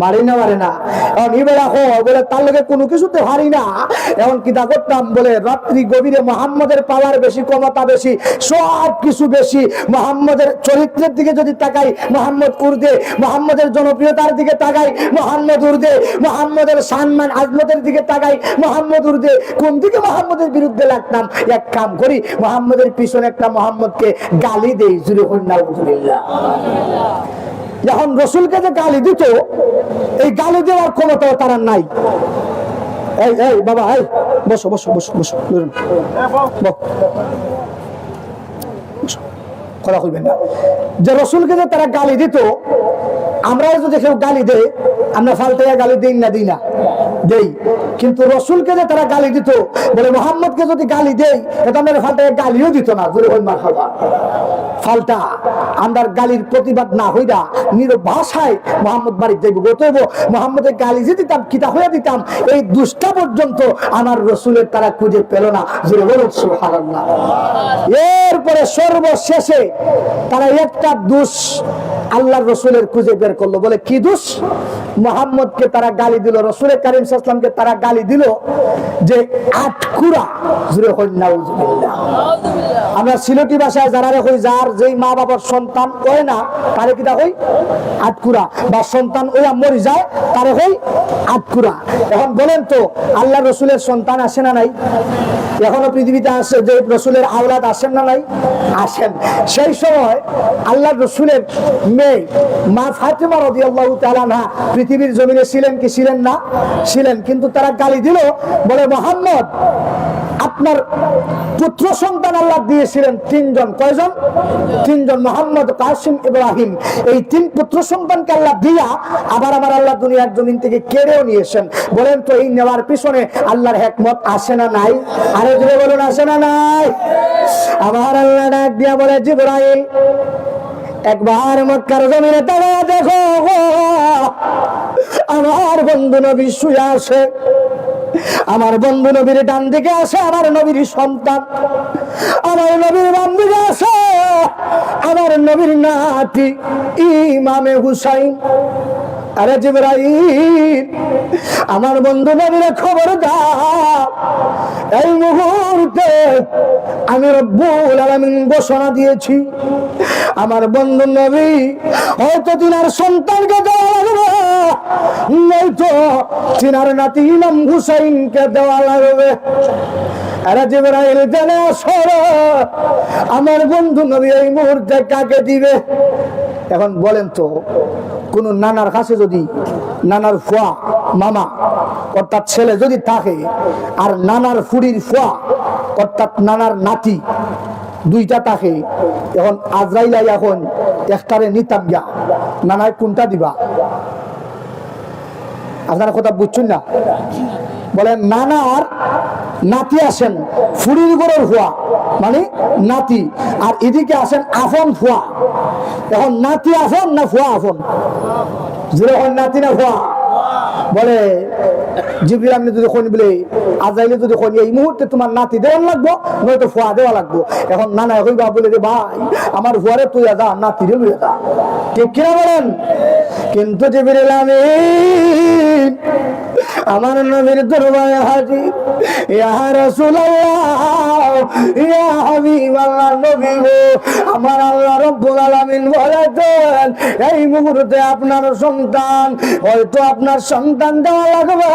মারি না, মারে না। এখন ইবেরা বলে তার লগে কোনো কিছুতে হারি না। এখন কিতা করতাম বলে রাত্রি গভীরে মুহাম্মদের পাওয়ার বেশি, ক্ষমতা বেশি, সব কিছু বেশি। মুহাম্মদের চরিত্রের দিকে যদি তাকাই, মুহাম্মদ উর্দে, মুহাম্মদের জনপ্রিয়তার দিকে তাকাই, মুহাম্মদ উর্দে, মুহাম্মদের সম্মান আজমতের দিকে তাকাই, মুহাম্মদ উর্দে। কোন দিকে মুহাম্মদের বিরুদ্ধে লাগতাম? এক কাম করি, মুহাম্মদের পিছনে একটা মুহাম্মদকে গালি দেই, জুরে কন্যা আলহামদুলিল্লাহ। যখন রসুলকে যে গালি দিত, এই গালি দেওয়ার ক্ষমতাও তারা নাই। এই এই বাবা, এই বসো বসো বসো বসো, কথা কইবেন না। যে রসুলকে যে তারা গালি দিত, আমরা যদি কেউ গালি দেয়, আমরা ফালতাইয়া গালি দিই না, দিই না, দেই। কিন্তু রসুলকে যে তারা গালি দিত, বলে মুহাম্মদকে যদি গালি দেই, এটা আমরা ফালতাইয়া গালিও দিত না, জোরে হই মারহাবা। ফালতা আমরা গালির প্রতিবাদ না হইরা নীরব ভাষায় মুহাম্মদ বাড়ি যাইব, গতব মুহাম্মদের গালি যে দিতাম, কিতা হইয়া দিতাম, এই দুষ্টা পর্যন্ত আমার রসুলের তারা খুঁজে পেল না, জোরে বলুন সুবহানাল্লাহ। এরপরে সর্বশেষে তারা একটা দোষ আল্লাহর রসুলের খুঁজে বের করলো। বলে কি দোষ? মুহাম্মদকে তারা গালি দিল, রসুল কারীম সাল্লাল্লাহু আলাইহি ওয়াসাল্লামকে তারা গালি দিল যে আটকুরা, জোরে হই নাউজুবিল্লাহ। আমরা সিলেটি ভাষায় যারা কই, যার যেই মা বাবার সন্তান হয় না, তারে কিটা কই? আটকুরা। বা সন্তান ওইয়া মরে যায়, তারে কই আটকুরা। এখন বলেন তো, আল্লাহর রসুলের সন্তান আসে না নাই? এখনো পৃথিবীতে আসে যে রসুলের আওলাদ আসেন না নাই? আসেন। সেই সময় আল্লাহর রসুলের মেয়ে মা ফাতেমা রাদিয়াল্লাহু তাআলা আনহা পৃথিবীর জমিনে ছিলেন কি ছিলেন না? ছিলেন। কিন্তু তারা গালি দিল, বলে মুহাম্মদ আপনার পুত্র সন্তান আল্লাহ দিয়েছিলেন তিনজন। কয়জন? তিনজন, মুহাম্মদ, কাসিম, ইব্রাহিম। এই তিন পুত্র সন্তানকে আল্লাহ দিয়া আবার আমার আল্লাহ দুনিয়ার জমিন থেকে কেড়েও নিয়েছেন। বলেন তো এই নেওয়ার পিছনে আল্লাহর হিকমত আসে না নাই? আরে জোরে বলুন, আসে না নাই? আবার আল্লাহ ডাক দিয়া বলে, জিবরাইল একবার মক্কার জমিনে তাকায়া দেখো, আমার বন্ধু নবী শুয়ে আছে, আমার বন্ধু নবীর ডান দিকে আছে আমার নবীর সন্তান, আমার নবীর বাম দিকে আছে আমার নবীর নাতি ইমামে হুসাইন। আরে জিবরাইল, আমার বন্ধু নবীর খবর দাও, এই মুহূর্তে আমি রব্বুল আলামিন ঘোষণা দিয়েছি, আমার বন্ধু নবী হয়তো তিনার সন্তানকে দেওয়া লাগবে, নয়তো তিনার নাতি ইমাম হুসাইনকে দেওয়া লাগবে। আরে জিবরাইল জানে আসরে আমার বন্ধু নবী এই মুহূর্তে কাকে দিবে। এখন বলেন তো, কোন নানার কাছে যদি নানার ফুয়া মামা অর্থাৎ ছেলে যদি থাকে, আর নানার ফুড়ির ফুয়া অর্থাৎ নানার নাতি দুইটা থাকে, এখন আজরাইল এখন একটারে নিতাম গিয়া, নানায় কোনটা দিবা? আপনারা কথা বুঝছেন না? বলেন নানার নাতি আসেন ফুড়ির গরুর ফুয়া মানে নাতি, আর এদিকে আসেন আফন ফুয়া। এখন নাতি আফন না ফুয়া আফন? যেরকম নাতি না ফুয়া? বলে জিবরিল আপনি যদি কোন বলে আজরাইলে যদি কোন এই মুহূর্তে তোমার নাতি দেওয়া লাগবো নয়তো ফুয়া দেওয়া লাগবো, এখন নানা কইবা বলে রে ভাই আমার ফুয়ারে তুই যা, নাতিরে লইয়া যা, ঠিক কিনা বলেন? কিন্তু জিবরিল আমিন আমার নবীর দরবারে হাজির, ইয়া রাসূলুল্লাহ ইয়া হাবিবাল্লাহ, নবী গো আমার আল্লাহ রাব্বুল আলামিন বলেছেন এই মুহূর্তে আপনার সন্তান, হয়তো আপনার সন্তান দেওয়া লাগবে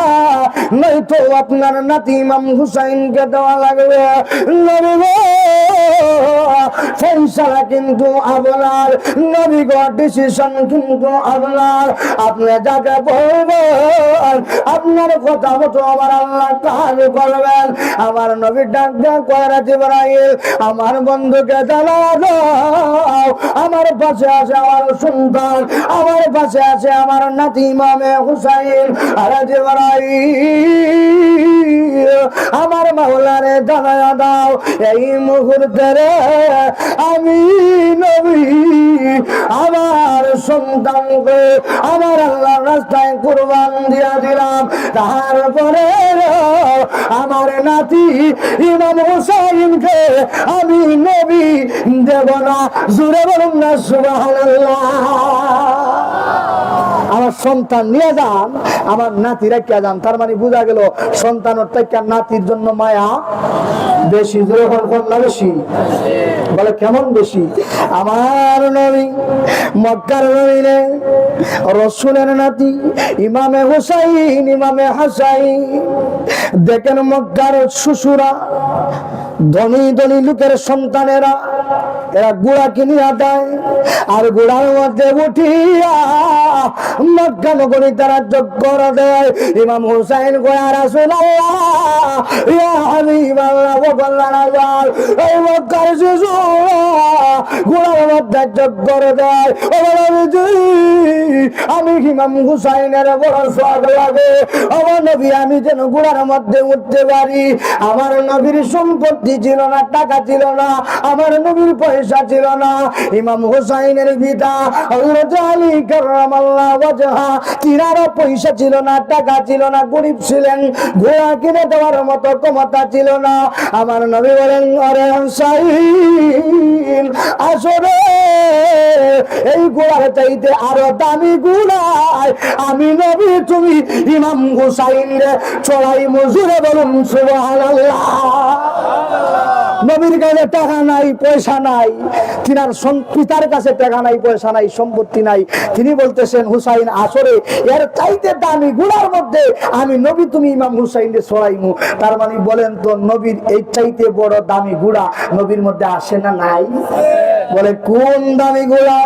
নয়তো আপনার নাতি ইমাম হুসাইনকে দেওয়া লাগবে। নবী গো ফয়সালা কিন্তু আপনার, নবী গো ডিসিশন কিন্তু আপনার, আপনি যাকে বলবেন আপনার কথা মতো আমার আল্লাহ কাজ করবেন। আমার নবী ডাক ডাক করে জিবরাইল আমার বন্ধুকে জানা দাও আমার পাশে আছে আমার সন্তান, আমার পাশে আছে আমার নাতি ইমামে হুসাইন। আরে জিবরাইল আমার মাওলারে জানা দাও এই মুহূর্তে রে আমি নবী আমার সন্তানকে আমার আল্লাহর রাস্তায় কুরবান দিয়া দিলাম, তারপরে আমার নাতি ইমাম হুসাইনকে আমি নবী দেব না। জোরে বলুন না সুবহানাল্লাহ। আমার সন্তান নিয়ে যান, আমার নাতি রেখে যান। তার মানে বোঝা গেল সন্তানের থেকে নাতির জন্য মায়া বেশি। জোরে বলুন না বেশি? বলে কেমন বেশি? আমার নবী মক্কার নবীরে রাসূলের নাতি ইমামে হুসাইন ইমামে হাসাইন, দেখেন মক্কার শ্বশুরা ধনী ধনী লোকের সন্তানেরা এরা গুড়া কিনিয়া দেয়, আর গুড়ার মধ্যে উঠিয়া মক্কা নগরী তারা যজ্ঞ দেয়। ইমাম হুসাইন কয়া রাসূলুল্লাহ ইয়া হাবিবাল্লাহ ওয়াল্লাহ এই মক্কার শিশুরা গুড়ার মধ্যে যজ্ঞ দেয়। ও নবীজি আমি ইমাম হুসাইনের বড় শখ লাগে, আমার নবী আমি যেন গুড়ার মধ্যে উঠতে পারি। আমার নবীর সম্পত্তি ছিল না, টাকা ছিল না, আমার নবীর পয়সা ছিল না। ইমাম হুসাইনের পিতা হযরত আলী কাররামাল্লাহু ওয়াজহা, তিনারও পয়সা ছিল না, টাকা ছিল না, গরিব ছিলেন, ঘোড়া কিনে দেওয়ার মতো ক্ষমতা ছিল না। আমার নবী বলেন আরে হুসাইন আসলে এই ঘোড়ার চাইতে আরো দামি ঘোড়ায় আমি নবী তুমি ইমাম হুসাইনরে চড়াই মজুরে বলুন সুবহানাল্লাহ। নবীর কাছে টাকা নাই, পয়সা নাই, তিনার পিতার কাছে টাকা নাই, পয়সা নাই, সম্পত্তি নাই, তিনি বলতেছেন হুসাইন আসরে এর চাইতে দামি গুড়ার মধ্যে আমি নবী তুমি ইমাম হুসাইনরে ছড়াইমু। তার মানে বলেন তো নবীর এই চাইতে বড় দামি গুড়া নবীর মধ্যে আসে না নাই? বলে কোন দামি গুড়া?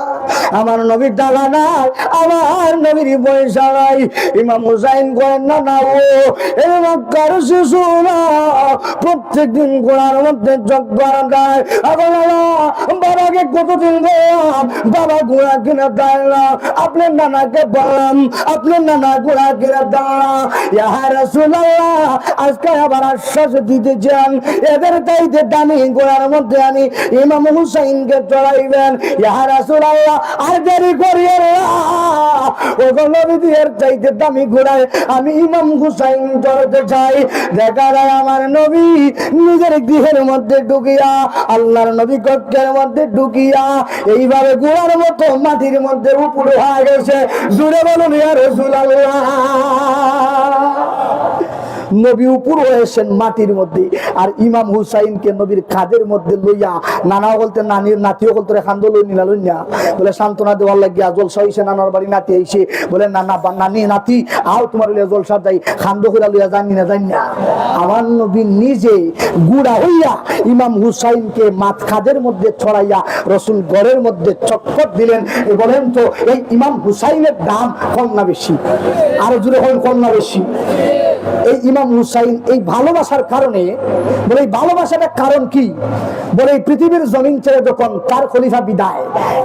আমার নবীর টাকা নাই, আমার নবীর পয়সা নাই। ইমাম হুসাইন করেন না না ও এই মক্কার শিশুরা প্রত্যেকদিন গোড়ার মধ্যে যজ্ঞ দেয়। বাবাকে কতদিন বললাম বাবা ঘোড়া কিনে দেয় না, আপনার নানাকে বললাম আপনার নানা ঘোড়া কিনে দেয় না। ইয়া রাসূলুল্লাহ আজকে আবার আশ্বাস দিতে চান এদের চাইতে দামি ঘোড়ার মধ্যে আমি ইমাম হুসাইনকে চড়াইবেন। ইয়া রাসূলুল্লাহ আর দেরি করিয়ে ও নবী এর চাইতে দামি ঘোড়ায় আমি ইমাম হুসাইন চড়াতে চাই। দেখা যায় আমার নবী নিজের গৃহের মধ্যে ঢুকিয়া আল্লাহর নবী কক্ষের মধ্যে ঢুকিয়া এইভাবে ঘোড়ার মতো মাটির মধ্যে উপরে হয়ে গেছে। জুড়ে বলুন ইয়া রাসূলুল্লাহ। নবী উপর হয়েছেন মাটির মধ্যে, আর ইমাম হুসাইনকে নবীর কাঁধের মধ্যে লইয়া নানা বলতে নানির নাতিও বলতে খান্দ লই নিলা লইয়া বলে সান্ত্বনা দেওয়ার লাগিয়া জলসা হইছে, নানার বাড়ি নাতি আইছে, বলে নানা নানি নাতি আও তোমার লইয়া জলসা যাই, খান্দ কইরা লইয়া জানি না জানি না। আমার নবী নিজে গুড়া হইয়া ইমাম হুসাইনকে মাথ কাঁধের মধ্যে ছড়াইয়া রসুল গড়ের মধ্যে চক্কর দিলেন। বলেন তো এই ইমাম হুসাইনের দাম কম না বেশি? আরো জুড়ে হন, কম না বেশি? এই ইমাম হুসাইন এই ভালোবাসার কারণে, বলে এই ভালোবাসাটার কারণ কি? বলে এই পৃথিবীর জমিন ছেড়ে যখন তার খলিফা বিদায়,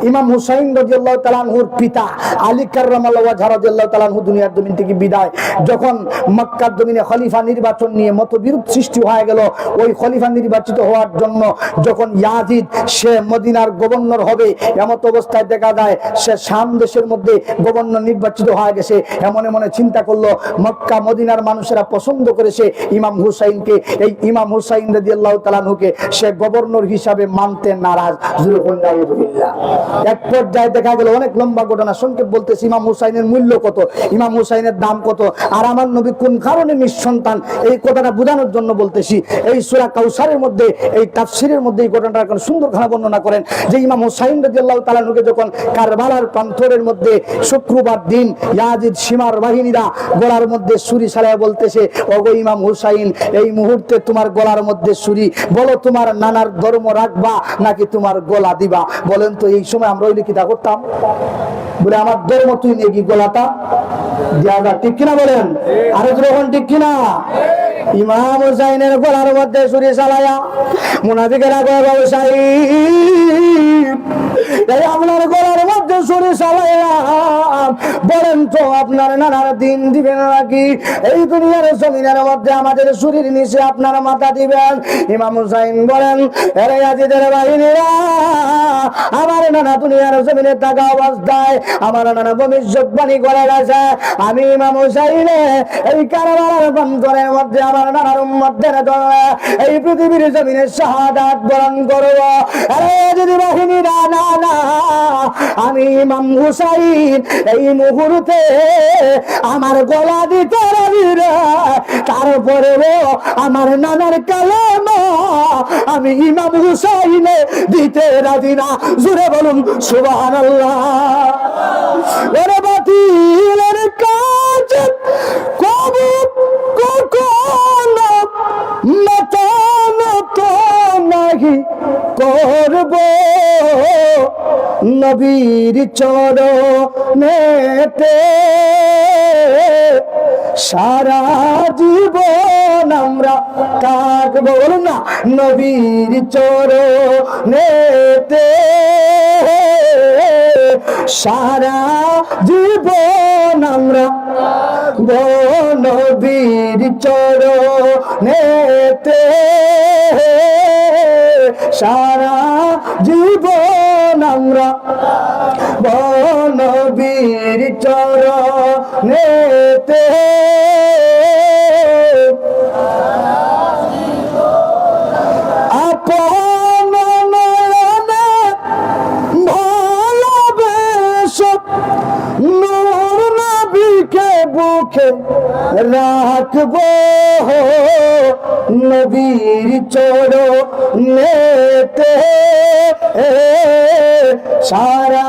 ইমাম হুসাইন রাদিয়াল্লাহু তাআলা আনহুর পিতা আলী কাররামাল্লাহু ওয়াজহু রাদিয়াল্লাহু তাআলা আনহু দুনিয়ার জমিন থেকে বিদায়, যখন মক্কার জমিনে খলিফা নির্বাচন নিয়ে মতবিরোধ সৃষ্টি হয়ে গেল, ওই খলিফা নির্বাচিত হওয়ার জন্য যখন ইয়াজিদ সে মদিনার গভর্নর হবে, এমত অবস্থায় দেখা যায় সে শাম দেশের মধ্যে গভর্নর নির্বাচিত হয়ে গেছে। এমন মনে চিন্তা করলো, মক্কা মদিনার মানুষেরা পছন্দ করেছে ইমাম হুসাইনকে, এই ইমাম হুসাইন রাদিয়াল্লাহু তাআলা আনহুকে সে গভর্নর হিসাবে মানতে নারাজ। এক পর্যায়ে দেখা গেল, অনেক লম্বা ঘটনা সংক্ষেপ বলতেছি, ইমাম হুসাইনের মূল্য কত, ইমাম হুসাইনের দাম কত, আর আমার নবী কোন কারণে নিঃসন্তান, এই কথাটা বোঝানোর জন্য বলতেছি। এই সূরা কাউসারের মধ্যে, এই তাফসীরের মধ্যে এই ঘটনাটা এখন সুন্দরভাবে বর্ণনা করেন যে ইমাম হুসাইন রাদিয়াল্লাহু তাআলা আনহুকে যখন কারবালার প্রান্তরের মধ্যে শুক্রবার দিন ইয়াজিদ সীমার বাহিনীরা গলার মধ্যে ছুরি ছাড়াইয়া বলতেছে, ওগো ইমাম হুসাইন, এই মুহূর্তে তোমার গলার মধ্যে ছুরি, বলো তোমার নানার ধর্ম রাখবা নাকি তোমার গলা দিবা? বলেন তো এই সময় আমরা ওই লিখিতা করতাম? বলে আমার ধর্ম তুই নিয়ে কি গলাটা দিয়া যা, ঠিক কিনা বলেন? আরো যখন ঠিক কিনা? ইমাম হুসাইনের গলার মধ্যে ছুরি চালায়া মুনাফিকেরা কয়, হুসাইন এই আপনার গলার মধ্যে ছুরি চালায়া বলেন তো আপনার নানার দিন দিবেন নাকি এই দুনিয়ার জমিনের মধ্যে আমাদের ছুরির নিচে আপনার মাথা দিবেন? ইমাম হুসাইন বলেন, আরে ইয়াজিদের বাহিনীরা, আমার নানা দুনিয়ার জমিনে থাকা অবস্থায় আমার নানা ভবিষ্যৎবাণী করে গেছে, আমি ইমাম হুসাইনে এই কারবালার প্রান্তরের মধ্যে আমার নানার উম্মতদের জন্য এই পৃথিবীর জমিনে শাহাদাত বরণ করব। আরে ইয়াজিদের বাহিনীরা, না না, আমি ইমাম হুসাইন এই মুহূর্তে আমার গলা দিতে রাজি না, তারপরেও আমার নানার কালেমা আমি ইমাম হুসাইনে দিতে রাজি না। জোরে বলুন সুবহানাল্লাহ। ওরে বাতিলের কাজ কবু কখনো মাথা নত নাহি করব, নবীর চরণেতে সারা জীবন আমরা থাকবো। বলুন না, নবীর চরণেতে সারা জীবন আমরা, নবীর চরণেতে সারা জীবন আমরা, নবীর চরণেতে আপন নয়নে ভালোবেসে নূর নবীকে বুকে রাখবো, নবীর চরণেতে সারা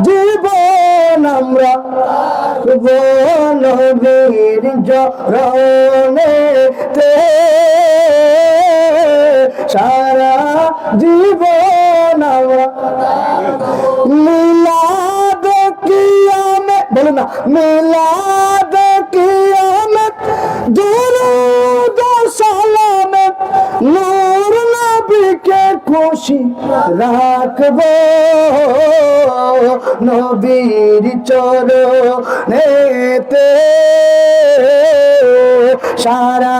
জীবন আমরা, নবীর চরণেতে সারা জীবন আমরা। মিলাদ কিয়ামত, বলুন না, মিলাদ কিয়ামত দুরূদ সালামত নূর নবীকে খুশি রাখবো, নবীর চরণেতে সারা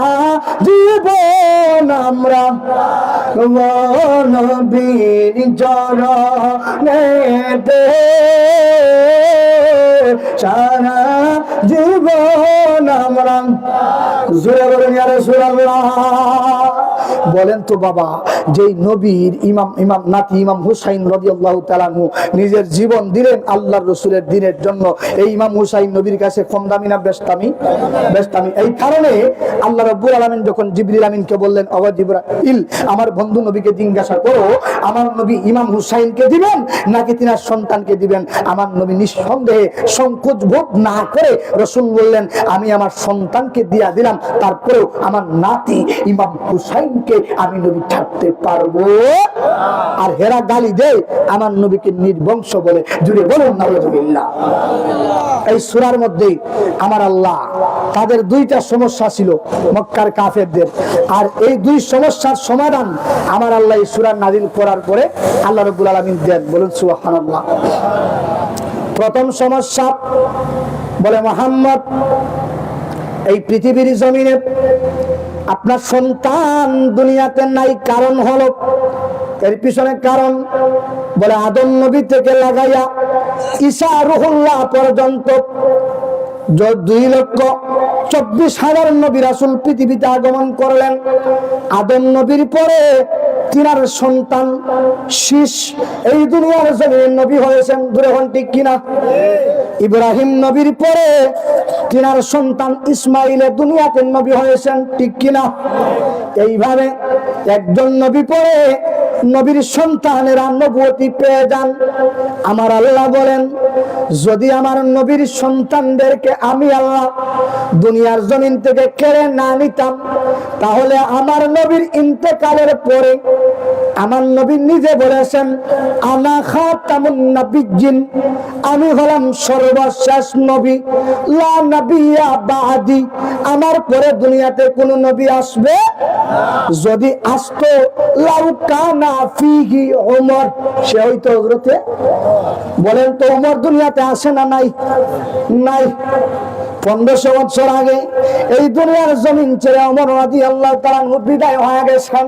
জীবন আমরা, নবীর চরণেতে সারা জীবন আমরা। জোরে বলুন ইয়া রাসূলুল্লাহ। বলেন তো বাবা, যেই নবীর ইমাম নাতি ইমাম হুসাইন রাদিয়াল্লাহু তাআলা আনহু নিজের জীবন দিলেন আল্লাহর রাসূলের দ্বীনের জন্য, এই ইমাম হুসাইন নবীর কাছে কম দামি না বেশ দামি? এই কারণে আল্লাহ রাব্বুল আলামিন যখন জিবরিল আমিনকে বললেন, ও জিবরাইল, আমার বন্ধু নবীকে জিজ্ঞাসা করো আমার নবী ইমাম হুসাইনকে দিবেন নাকি তিনার সন্তানকে দিবেন? আমার নবী নিঃসন্দেহে সংকোচ বোধ না করে রাসূল বললেন, আমি আমার সন্তানকে দিয়া দিলাম, তারপরেও আমার নাতি ইমাম হুসাইনকে আমি নবী ছাড়তে পারবো? আর হেরা গালি দেয় আমার নবীকে নির্বংশ বলে। জুড়ে বলুন নাউযুবিল্লাহ। এই সূরার মধ্যে আমার আল্লাহ তাদের দুইটা সমস্যা ছিল মক্কার কাফেরদের, আর এই দুই সমস্যার সমাধান আমার আল্লাহ এই সূরা নাযিল করার পরে আল্লাহ রাব্বুল আলামিন দেন। বলুন সুবহানাল্লাহ। প্রথম সমস্যা, বলে মুহাম্মদ, এই পৃথিবীর জমিনে আপনার সন্তান দুনিয়াতে নাই, কারণ হলো, এর পিছনে কারণ, বলে আদম নবী থেকে লাগাইয়া ঈসা রুহুল্লাহ পর্যন্ত 2,24,000 নবী রাসূল পৃথিবীতে আগমন করলেন। আদম নবীর পরে তিনার সন্তান শীষ এই দুনিয়ার জমিনে নবী হয়েছেন। দূরে হন ঠিক কিনা? ইব্রাহিম নবীর পরে তিনার সন্তান ইসমাইল দুনিয়াতে নবী হয়েছেন, ঠিক কিনা? এইভাবে একজন নবী পরে নবীর সন্তানেরা নবুয়তি পেয়ে যান। আমার আল্লাহ বলেন, যদি আমার নবীর সন্তানদেরকে আমি আল্লাহ দুনিয়ার জমিন থেকে কেড়ে না নিতাম, তাহলে আমার নবীর ইন্তেকালের পরে আমার নবী নিজে বলেছেন, আনা খাতামুন নাবিয়্যিন, আমি হলাম সর্বশেষ নবী, লা নাবিয়্যা বাদি, আমার পরে দুনিয়াতে কোন নবী আসবে যদি আসতো লাউ কানা ফিহি ওমর, সে হইতো হযরতে। বলেন তো ওমর দুনিয়াতে আসে না নাই? 1500 বছর আগে এই দুনিয়ার জমিন ছেড়ে ওমর রাদিয়াল্লাহু তাআলা আনহু বিদায় হয়ে গেছেন।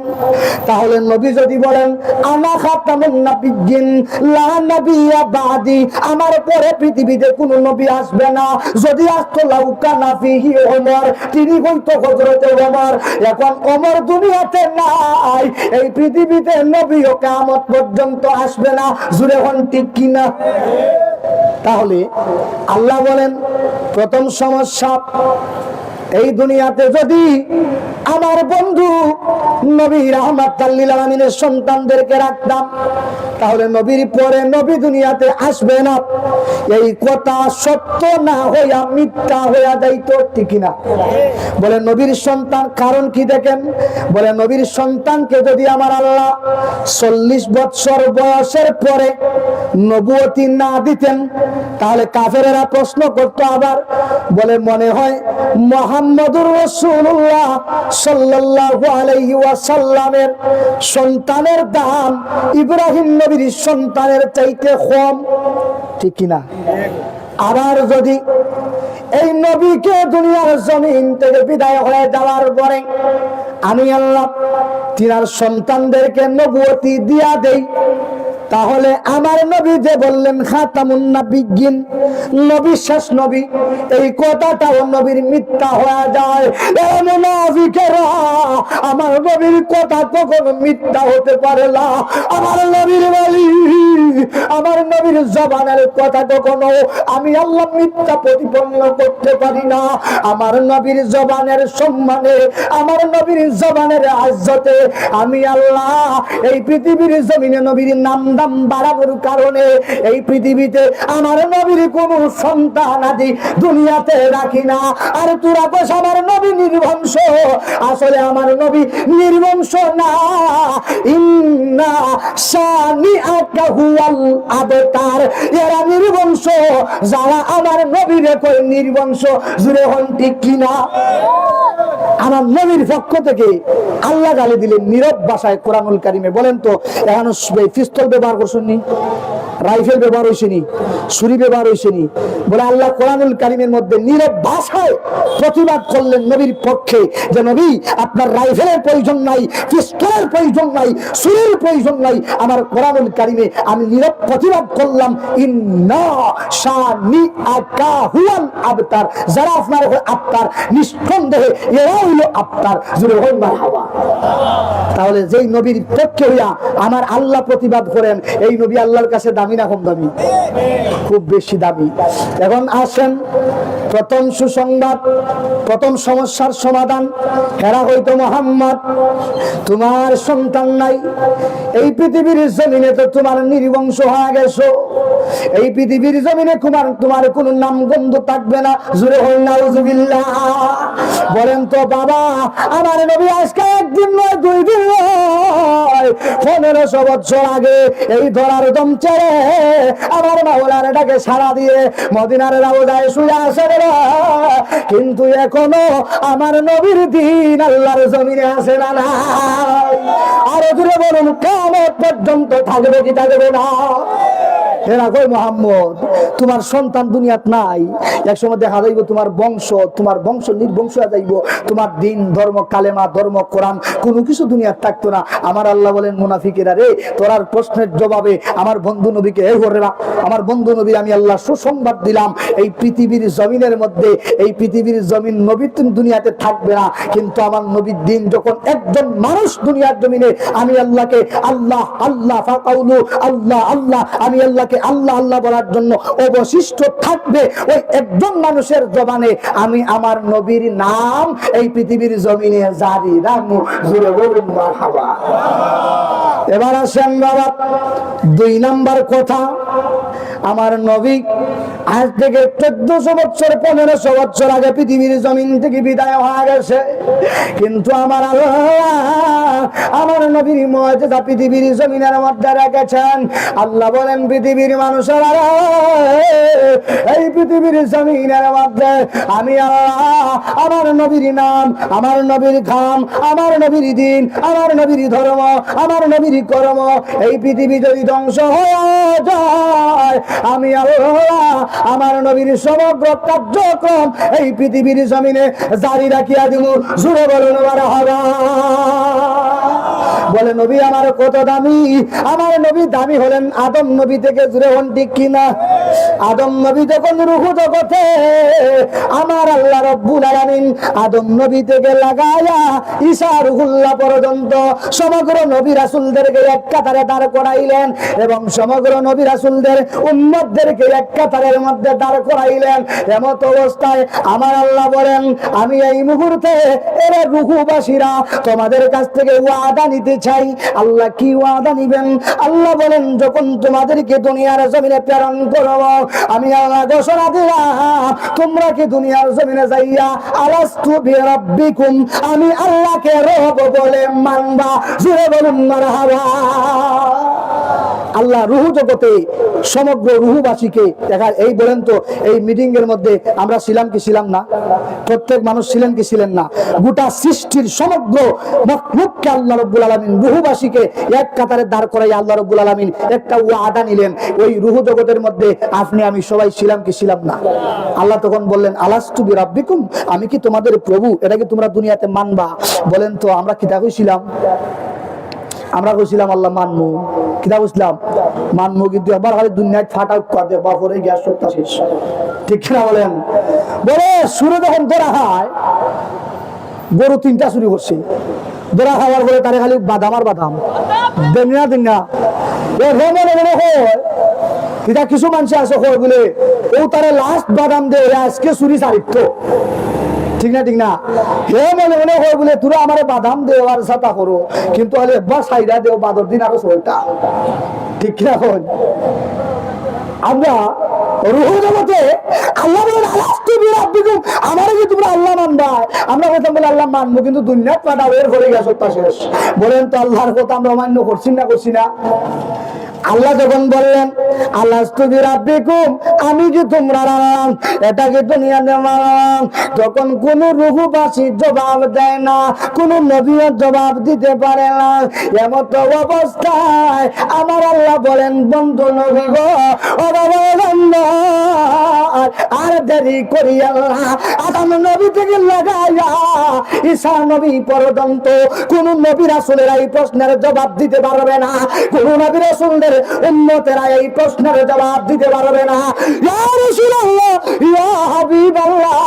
তাহলে নবী যদি বলেন আনা খাতামুন নাবিয়্যিন লা নাবিয়্যা বাদি, আমার পরে পৃথিবীতে কোন নবী আসবে না, যদি আসতো লাউ কানা ফিহি ওমর, তিনি হইতো হযরতে ওমর। এখন ওমর দুনিয়াতে নাই, এই পৃথিবীতে নবীও কিয়ামত পর্যন্ত আসবে না। জুড়ে হন ঠিক কিনা? তাহলে আল্লাহ বলেন, প্রথম সমস্যা, এই দুনিয়াতে যদি আমার বন্ধু নবী রাহমাতাল লিল আলামিনের সন্তানদেরকে রাখতাম, তাহলে নবীর পরে নবী দুনিয়াতে আসবে না। এই কথা সত্য না হইয়া মিথ্যা হইয়া যাইত, ঠিক না? বলে নবীর সন্তান, কারণ কি দেখেন, বলে নবীর সন্তানকে যদি আমার আল্লাহ 40 বছর বয়সের পরে নবুয়তি না দিতেন, তাহলে কাফেরেরা প্রশ্ন করতো আবার, বলে মনে হয় মুহাম্মদুর রাসূলুল্লাহ সাল্লাল্লাহু আলাইহি ওয়াসাল্লামের সন্তানের দাম ইব্রাহিম নবীর সন্তানের চাইতে কম, ঠিক কিনা? আবার যদি এই নবীকে দুনিয়ার জমিন থেকে বিদায় হয়ে যাওয়ার পরে আমি আল্লাহ তিনার সন্তানদেরকে নবুয়তি দিয়া দেই, তাহলে আমার নবী যে বললেন খাতামুন নাবিয়্যিন, নবী শেষ নবী, এই কথাটাও নবীর মিথ্যা হয়ে যায়। এই মুনাফিকেরা, আমার নবীর কথা কখনো মিথ্যা হতে পারে না। আমার নবীর ওয়ালি, আমার নবীর জবানের কথা কখনো আমি আল্লাহ মিথ্যা প্রতিপন্ন করতে পারি না। আমার নবীর জবানের সম্মানে, আমার নবীর জবানের ইজ্জতে আমি আল্লাহ এই পৃথিবীর জমিনে নবীর নাম দাম বাড়ানোর কারণে এই পৃথিবীতে আমার নবীর কোন সন্তান আদি দুনিয়াতে রাখি না। আর তোরা বস আমার নবী নির্বংশ, আসলে আমার নবী নির্বংশ না। ইন্না শানিআকা হুয়াল আবতার, এরা নির্বংশ যারা আমার নবীরে কই নির্বংশ। জুড়ে হন ঠিক কিনা? আমার নবীর পক্ষ থেকে আল্লাহ গালি দিলেন নীরব ভাষায় কোরআনুল কারিমে। বলেন তো এখন পিস্তল ব্যবহার করছেন নি? রাইফেল ব্যবহার হয়েছে নি, ছুরি ব্যবহার হয়েছে নি? বলে আল্লাহ কোরআনুল কারীমের মধ্যে নীরব ভাষায় প্রতিবাদ করলেন নবীর পক্ষে যে নবী, আপনার রাইফেলের প্রয়োজন নাই, পিস্তলের প্রয়োজন নাই, ছুরির প্রয়োজন নাই। আমার কোরআনুল কারীমে আমি নীরব প্রতিবাদ করলাম, ইন্না শানিআকা হুয়াল আবতার, যারা আপনার আবতার, নিঃসন্দেহে এরা হইল আবতার। জুড়ে বল মারহাবা। তাহলে যেই নবীর পক্ষে হইয়া আমার আল্লাহ প্রতিবাদ করেন, এই নবী আল্লাহর কাছে দামি না কম দামি? খুব বেশি দামি। এখন আসেন প্রথম সুসংবাদ, প্রথম সমস্যার সমাধান। হেরা হইতো মোহাম্মদ, তোমার সন্তান নাই, এই পৃথিবীর জমিনে তো তোমার নির্বংশ হয়ে গেছো, এই পৃথিবীর জমিনে তোমার কোনো নাম গন্ধ থাকবে না। জুড়ে হল নাউজুবিল্লাহ। বলেন তো বাবা, আমার নবী আজকে একদিন নয়, 2 দিন নয়, 1500 বছর আগে এই ধরার দম ছেড়ে আমার মাওলার ডাকে সাড়া দিয়ে মদিনার রাউজায় শুয়ে আসে রে। কিন্তু এখনো আমার নবীর দিন আল্লাহর জমিনে আসে না। আরো দূরে বলুন, কিয়ামত পর্যন্ত থাকবে কি থাকবে না? এরা কই মোহাম্মদ, তোমার সন্তান দুনিয়াত নাই, একসময় দেখা যাইব তোমার বংশ নির্বংশ হয়ে যাইব, তোমার দিন ধর্ম কালেমা ধর্ম কোরআন কোনো কিছু দুনিয়াত থাকতো না। আমার আল্লাহ বলেন, মুনাফিকেরা রে, তোরার প্রশ্নের জবাবে আমার বন্ধু নবীকে আমার বন্ধু নবী আমি আল্লাহ সুসংবাদ দিলাম, এই পৃথিবীর জমিনের মধ্যে, এই পৃথিবীর জমিন নবী দুনিয়াতে থাকবে না, কিন্তু আমার নবীর দিন যখন একজন মানুষ দুনিয়ার জমিনে আমি আল্লাহকে আল্লাহ আল্লাহ ফাকাউলু আল্লাহ আল্লাহ, আমি আল্লাহকে আল্লাহ আল্লাহ বলার জন্য অবশিষ্ট থাকবে, ওই একজন মানুষের জবানে আমি আমার নবীর নাম এই পৃথিবীর জমিনে জারি রাখবো। জোরে বলুন মারহাবা। এবার আসেন বাবা 2 নাম্বার কথা। আমার নবী আজ থেকে 1400 বছর 1500 বছর আগে পৃথিবীর জমিন থেকে বিদায় হয়ে গেছে, কিন্তু আমার আল্লাহ আমার নবীর মুজিজা পৃথিবীর জমিনের মধ্যে রেখেছেন। আল্লাহ বলেন, পৃথিবীর মানুষেরা এই পৃথিবীর জমিনের মধ্যে আমি আল্লাহ আমার নবীর নাম, আমার নবীর খাম, আমার নবীর দিন, আমার নবীর ধর্ম, আমার নবীর কর্ম, এই পৃথিবী যদি ধ্বংস হয়ে যায়, আমি আল্লাহ আমার নবীর সমগ্র কার্যক্রম এই পৃথিবীর জমিনে জারি রাখিয়া দিব। জুড়ে বলুন মারহাবা। বলে নবী আমার কত দামি? আমার নবী দামি হলেন আদম নবী থেকে। জুড়ে হন ঠিক কিনা? আদম নবী যখন রূহ জগতে আমার আল্লাহ রব্বুল আলামিন আদম নবী থেকে লাগায়া ঈসা রূহুল্লাহ পর্যন্ত সমগ্র নবী রাসূলদেরকে এক কাতারে দাঁড় করাইলেন এবং সমগ্র নবী রাসূলদের উম্মতদেরকে এক কাতারের মধ্যে দাঁড় করাইলেন। এমত অবস্থায় আমার আল্লাহ বলেন, আমি এই মুহূর্তে এরা রূহবাসীরা তোমাদের কাছ থেকে ওয়াদা নিতে চাই। আল্লাহ কি ওয়াদা নিবেন? আল্লাহ বলেন, যখন তোমাদেরকে দুনিয়ার জমিনে প্রেরণ করব, আমি আল্লাহ ঘোষণা দিলাম, তোমরা কি দুনিয়ার জমিনে যাইয়া আলাস্তু বিরাব্বিকুম, আমি আল্লাহকে রব বলে মানবা। জোরে বলুন মারহাবা। আল্লাহ রূহ জগতে সমগ্র রূহবাসীকে দেখা। এই বলেন তো, এই মিটিং এর মধ্যে আমরা ছিলাম কি ছিলাম না? প্রত্যেক মানুষ ছিলেন কি ছিলেন না? গোটা সৃষ্টির সমগ্র মখলুককে আল্লাহ রাব্বুল আলামিন রূহবাসীকে এক কাতারে দাঁড় করাই আল্লাহ রাব্বুল আলামিন একটা ওয়াদা নিলেন। ওই রূহ জগতের মধ্যে আপনি আমি সবাই ছিলাম কি ছিলাম না? আল্লাহ তখন বললেন, আলাস্তু বিরাব্বিকুম, আমি কি তোমাদের প্রভু? এটা কি তোমরা দুনিয়াতে মানবা? বলেন তো, আমরা কিতা কইছিলাম? আমরা কইছিলাম আল্লাহ মানমু, কিতা বুঝলাম মানমু, কিন্তু আবার খালি দুনিয়ায় ফাটা করে বাপরে গ্যাস সত্তা শেষ। ঠিক না বলেন? বলে সুরে যখন ধরা হয়, গরু 3টা চুরি করছে, ধরা খাওয়ার বলে তারে খালি বাদাম আর বাদাম দেন না দিন না। এটা কিছু মানুষ আছে বলে ও তারা লাস্ট বাদাম দেয় আজকে চুরি চারিত্র। ঠিক না? ঠিক না? হে মনে মনে হয় বলে তোরা আমার বাদাম দেওয়ার সাথে করো, কিন্তু একবার সাইডা দেও, বাদর দিন আরো 6টা। ঠিক না? আমরা রূহ জগতে আল্লাহ বলেন, আলাস্তু বিরাব্বিকুম, আমারে কি তোমরা আল্লাহ মানবা? আমরা কথা বলে আল্লাহ মানবো, কিন্তু দুনিয়াত পাঠাও এর হয়ে গেছে সত্তা শেষ। বলেন তো, আল্লাহর কথা আমরা অমান্য করছি না? করছি না? আল্লাহ যখন বললেন আলাস্তু বিরাব্বিকুম, আমি কি তোমরা রাম, এটা কি দুনিয়াতে মানলাম, তখন কোন রূহবাসী জবাব দেয় না, কোন নবীও জবাব দিতে পারে না। এমত অবস্থায় আমার আল্লাহ বলেন, বন্ধু নবী গো, ও বাবা আর দেরি করি আল্লাহ আদম নবী থেকে লাগাইয়া ঈসা নবী পর্যন্ত কোন নবী রাসূলেরা এই প্রশ্নের জবাব দিতে পারবে না, কোন নবী রাসূলদের উম্মতেরা এই প্রশ্নের জবাব দিতে পারবে না। ইয়া রাসূলুল্লাহ, ইয়া হাবিবাল্লাহ,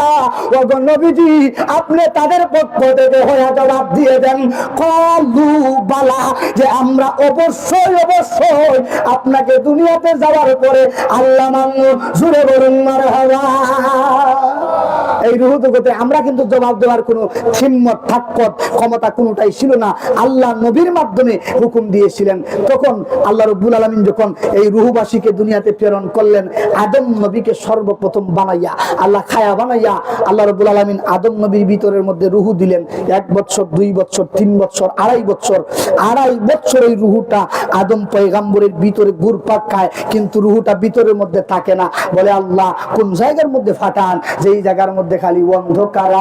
ও নবীজি আপনি তাদের পক্ষ থেকে হয়ে জবাব দিয়ে দেন। ক্বালু বালা, যে আমরা অবশ্যই অবশ্যই আপনাকে দুনিয়াতে যাওয়ার পরে আল্লাহ মানব। জুড়ে বলুন মারহাবা। এই রূহ জগতে আমরা কিন্তু জবাব দেওয়ার কোনো হিম্মত তাকত ক্ষমতা কোনোটাই ছিল না। আল্লাহ নবীর মাধ্যমে হুকুম দিয়েছিলেন। তখন আল্লাহ রাব্বুল আলামিন যখন এই রূহবাসীকে দুনিয়াতে প্রেরণ করলেন, আদম নবীকে সর্বপ্রথম বানাইয়া আল্লাহ খায়া বানাইয়া আল্লাহ রাব্বুল আলামিন আদম নবীর ভিতরের মধ্যে রূহ দিলেন। 1 বছর 2 বছর 3 বছর 2.5 বছর, 2.5 বছর এই রূহটা আদম পয়গাম্বরের ভিতরে ঘুরপাক খায়, কিন্তু রূহটা ভিতরের মধ্যে থাকে না। বলে আল্লাহ কোন জায়গার মধ্যে ফাটান, যেই জায়গার মধ্যে খালি অন্ধকার।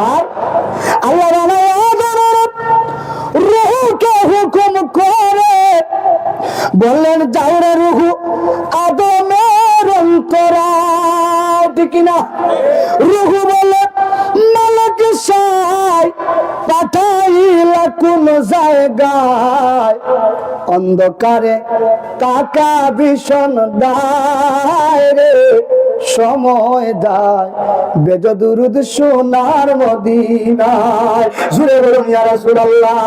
আল্লাহ রূহকে হুকুম করে বললেন, যাও রে রূহ আদমের অন্তরায়, ঠিক না? রূহ বলে, মালিক সাই পাঠাইলা কোন জায়গায়, অন্ধকারে তাকা ভীষণ দায় রে, সময় দায় বেজদুরুদ সোনার মদিনায়। জুড়ে বলুন ইয়া রাসূলুল্লাহ,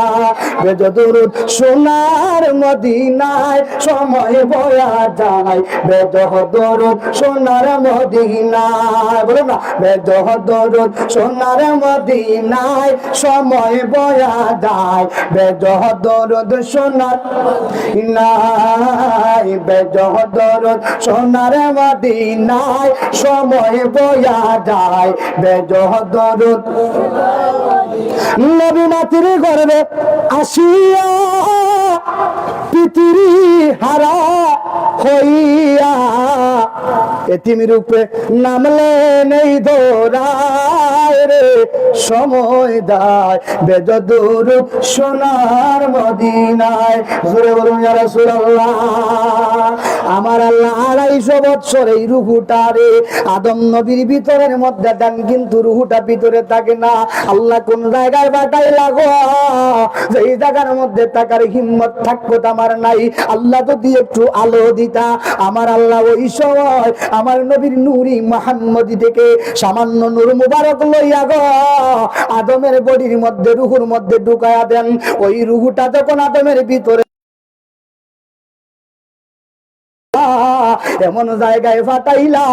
বেজদুরুদ সোনার মদিনায় সময় বয়া যায়, বেজদুরুদ সোনার মদিনায়, বলুন না, বেজদুরুদ সোনার মদিনায় সময় বয়া যায়, বেজদুরুদ সোনার মদিনায়, বেজদুরুদ সোনার মদিনায় সময় বয়া যায়, বেজদুরুদ। নবী মাতৃ গর্ভে আসিয়া পিতৃ হারা হইয়া এতিম রূপে নামলেন এই দৌড়ায় রে, সময় দায় বেজদুরুদ সোনার মদিনায়। জোরে বলুন ইয়া রাসূলুল্লাহ। আমার আল্লাহ 250 বছর এই রূহটারে আদম নবীর ভিতরের মধ্যে দেন, কিন্তু রূহটা ভিতরে থাকে না। আল্লাহ কোন জায়গায় বাটাই লাগো, যেই জায়গার মধ্যে থাকার হিম্মত থাকতো আমার নাই। আল্লাহ যদি একটু আলো দিতা, আমার আল্লাহ ওই সময় আমার নবীর নূরি মুহাম্মদী থেকে সামান্য নূর মুবারক লইয়া গো আদমের বডির মধ্যে রূহুর মধ্যে ঢুকায়া দেন। ওই রূহটা যখন আদমের ভিতরে এমন জায়গায় ফাটাইলা,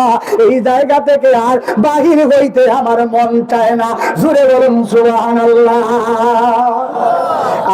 এই জায়গা থেকে আর বাহির হইতে আমার মন চায় না। জুড়ে বলুন সুবহানাল্লাহ।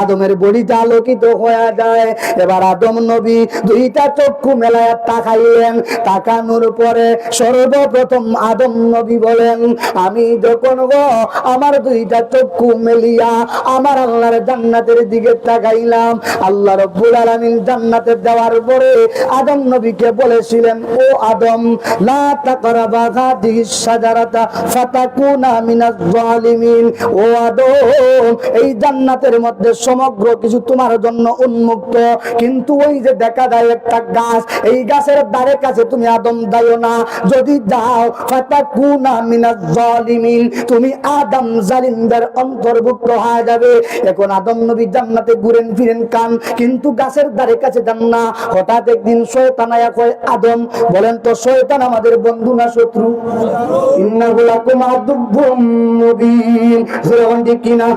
আদমের বডিটা আলোকিত হয়ে যায়। এবার আদম নবী 2টা চক্ষু মেলায় তাকাইলেন। তাকানোর পরে সর্বপ্রথম আদম নবী বলেন, আমি যখন গো আমার 2টা চক্ষু মেলিয়া আমার আল্লাহর জান্নাতের দিকে তাকাইলাম, আল্লাহ রাব্বুল আলামিন জান্নাতে দেওয়ার পরে আদম নবীকে বলেছিলেন, ও আদম লা তাকরাবা হাদিহিস শাজারাতা ফাতাকুনা মিনাজ জালিমিন। ও আদম, এই জান্নাতের মধ্যে সমগ্র কিছু তোমার জন্য উন্মুক্ত, কিন্তু ওই যে দেখা যায় একটা গাছ, এই গাছের দ্বারে কাছে তুমি আদম যাও না। যদি যাও ফাতাকুনা মিনাজ জালিমিন, তুমি আদম জালিমদের অন্তর্ভুক্ত হয়ে যাবে। এখন আদম নবী জান্নাতে ঘুরেন ফিরেন কান, কিন্তু গাছের দ্বারে কাছে যান না। হঠাৎ একদিন শয়তান আয়া কয়, আদম বলেন তো শয়তান আমাদের বন্ধু না শত্রু? ইন্নাহু লাকুম আদুব্বুম মুবিন। যেরকম ঠিক কিনা?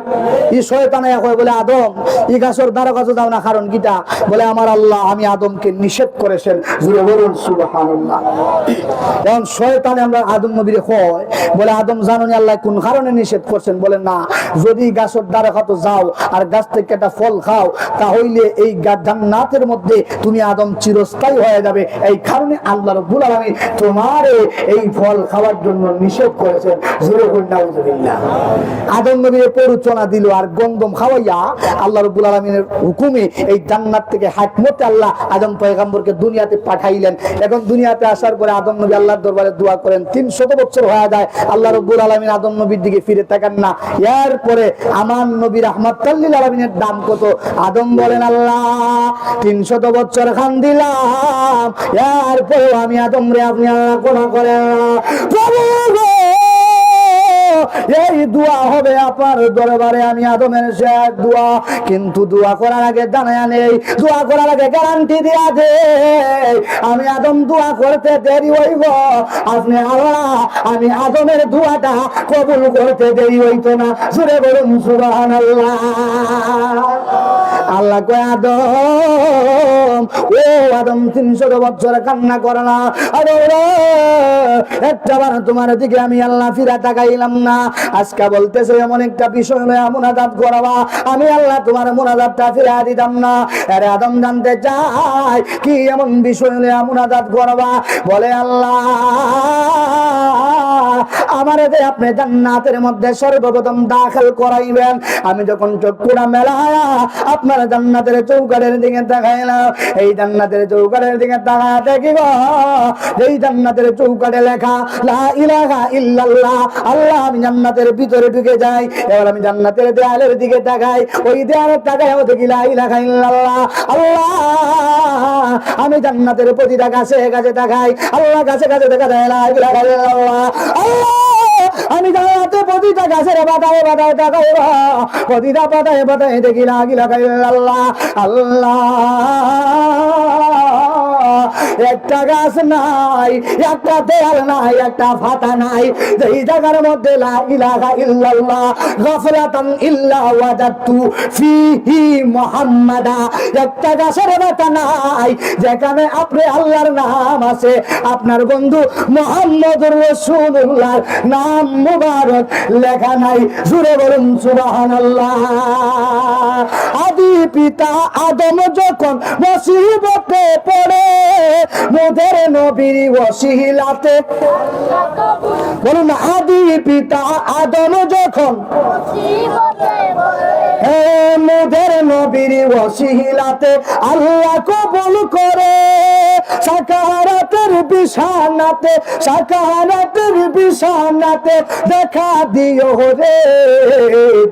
এই শয়তান আয়া কয় বলে, আদম এই গাছের দ্বারা কাছে যাও না, কারণ কিটা? বলে আমার আল্লাহ আমি আদমকে নিষেধ করেছেন। জোরে বলুন সুবহানাল্লাহ। এখন শয়তান আমরা আদম নবীর কয় বলে, আদম জানেন আল্লাহ কোন কারণে নিষেধ করছেন? বলে না, যদি গাছের দ্বারা কাছে যাও আর গাছ থেকে একটা ফল খাও, তাহলে এই জান্নাতের মধ্যে তুমি আদম চিরস্থায়ী হয়ে যাবে। এই কারণে আল্লাহ রাব্বুল আলামিন তোমারে এই ফল খাওয়ার জন্য নিষেধ করেছেন। জোরে বলুন নাউযুবিল্লাহ। আদম নবীর প্ররোচনা দিল আর গন্ধম খাওয়াইয়া আল্লাহ রাব্বুল আলামিনের হুকুমে এই জান্নাত থেকে হিকমতে আল্লাহ আদম পয়গম্বরকে দুনিয়াতে পাঠাইলেন। এখন দুনিয়াতে আসার পরে আদম নবী আল্লাহর দরবারে দোয়া করেন, 300 বছর হয়ে যায়, আল্লাহ রাব্বুল আলামিন আদম নবীর দিকে ফিরে তাকান না। এরপরে আমার নবী রাহমাতুল লিল আলামিনের দাম কত? আদম বলেন, আল্লাহ 300 বছর খান দিলাম, এরপরে আমি আদম রে আপনি আল্লাহ ক্ষমা করেন প্রভু গো। এই দোয়া হবে আপনার দরবারে, আমি আদমের শেষ দোয়া, কিন্তু দোয়া করার আগে জানায়া নেই, দোয়া করার আগে গ্যারান্টি দিয়া দে, আমি আদম দোয়া করতে দেরি হইব, আপনি আল্লাহ আমি আদমের দোয়াটা কবুল করতে দেরি হইতো না। জোরে বলুন সুবহানাল্লাহ। আল্লাহ কয়, আদম ও আদম 300 বছর কান্না করো না, আদম একটাবার তোমার দিকে আমি আল্লাহ ফিরা তাকাইলাম না। আজকে বলতেছে এমন একটা বিষয় নয় মুনাজাত করবা, আমি আল্লাহ তোমার মুনাজাতটা ফিরা দিতাম না। আরে আদম জানতে চাই কি এমন বিষয় নয় মুনাজাত করবা? বলে, আল্লাহ আমারে যে আপনি জান্নাতের মধ্যে সর্বপ্রথম দাখিল করাইবেন, আমি যখন চক্ষুটা মেলায়া আপনার জান্নাতের চৌকাঠের দিকে তাকাইলাম, এই জান্নাতের চৌকাঠের দিকে তাকায় দেখিব এই জান্নাতের চৌকাঠে লেখা লা ইলাহা ইল্লাল্লাহ। আল্লাহ আমি জান্নাতের ভিতরে ঢুকে যাই, এবার আমি জান্নাতের দেয়ালের দিকে তাকাই, ওই দেয়ালের তাকায়ও দেখি লা ইলাহা ইল্লাল্লাহ। আল্লাহ আমি জান্নাতের প্রতিটা গাছে গাছে তাকাই, আল্লাহ গাছে গাছে দেখা যায় লা ইলাহা ইল্লাল্লাহ। আল্লাহ আমি জান্নাতের প্রতিটা গাছের পাতায় পাতায় তাকাই, প্রতিটা পাতায় পাতায় দেখি লা ইলাহা ইল্লাল্লাহ। আল্লাহ একটা গাছ নাই, একটা দেয়াল নাই, একটা পাতা নাই, এই জায়গার মধ্যে লা ইলাহা ইল্লাল্লাহ গাফরাতান ইল্লা ওয়াজাদতু ফিহি মুহাম্মাদা। একটা গাছের পাতা নাই যেখানে আপনি আল্লাহর নাম আছে, আপনার বন্ধু মুহাম্মদুর রাসূলুল্লাহর নাম মুবারক লেখা নাই। জোরে বলুন সুবহানাল্লাহ। আদি পিতা আদম যখন মুসিবতে পড়ে, মোদের নবীর ওসিলাতে, বলুন আদি পিতা আদম যখন মোদের নবীর ওসিলাতে আল্লাহ কবুল করে সাকারাতের বিছানাতে, সাকারাতের বিছানাতে দেখা দিও রে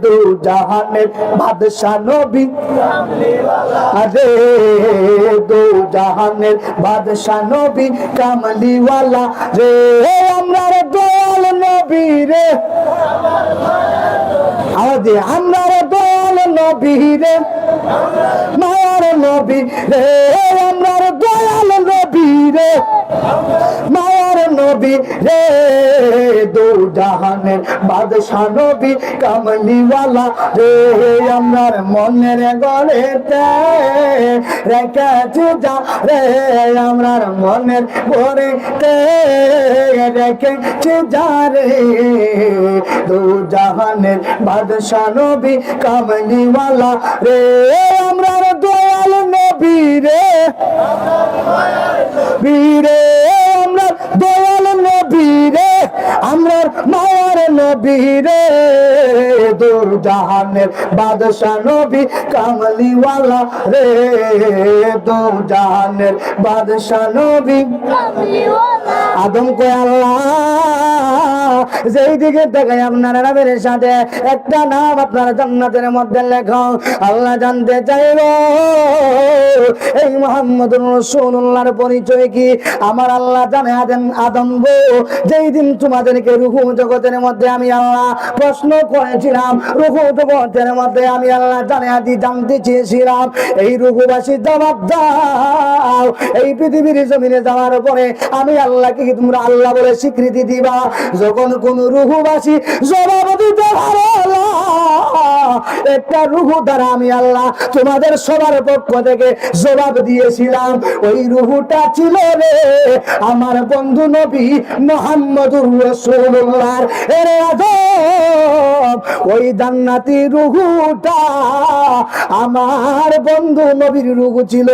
দু জাহানের বাদশা নবী, আরে দু জাহানের বাদশা নবী কামলিওয়ালা রে, আমরা দয়াল নবী রে, আরে আমরা দয়াল নবী রে, মায়ার নবী রে, আমরা দয়াল নবী রে, মায়ার নবী রে, দু জাহানের বাদশা নবী কামলিওয়ালা রে, আমার মনের গড়েতে রেখেছি যা রে, আমার মনের গড়েতে রেখেছি যা রে, দু জাহানের বাদশা নবী কামলিওয়ালা রে, আমরা দয়াল নবী রে, বীরে আমরা দয়াল নবী রে, আমরা মায়ার নবী রে, দু জাহানের বাদশা নবী কামলিওয়ালা রে, দু জাহানের বাদশা নবী কামলিওয়ালা। আদম কয়, আল্লাহ যেই দিকে দেখাই আপনার নামের সাথে একটা নাম আপনার জান্নাতের মধ্যে লেখো। আল্লাহ জানতে চাইল এই মুহাম্মদুর রাসূলুল্লাহর পরিচয় কি? আমার আল্লাহ জানা দেন, আদম গো যেই দিন তোমাদেরকে রূহ জগতের মধ্যে আমি আল্লাহ প্রশ্ন করেছিলাম, রূহ জগতের মধ্যে আমি আল্লাহ জানতে চেয়েছিলাম, এই রূহবাসী জবাব দাও, এই পৃথিবীর জমিনে যাওয়ার পরে আমি আল্লাহকে কি তোমরা আল্লাহ বলে স্বীকৃতি দিবা? যখন কোন রূহবাসী জবাব দিতে পারে একটা রূহ দ্বারা আমি আল্লাহ তোমাদের সবার পক্ষ থেকে জবাব দিয়েছিলাম, ওই রূহটা ছিল রে আমার বন্ধু নবী মুহাম্মদুর রাসূলুল্লাহর। এরে আদম ওই জান্নাতি রূহটা আমার বন্ধু নবীর রূহ ছিল,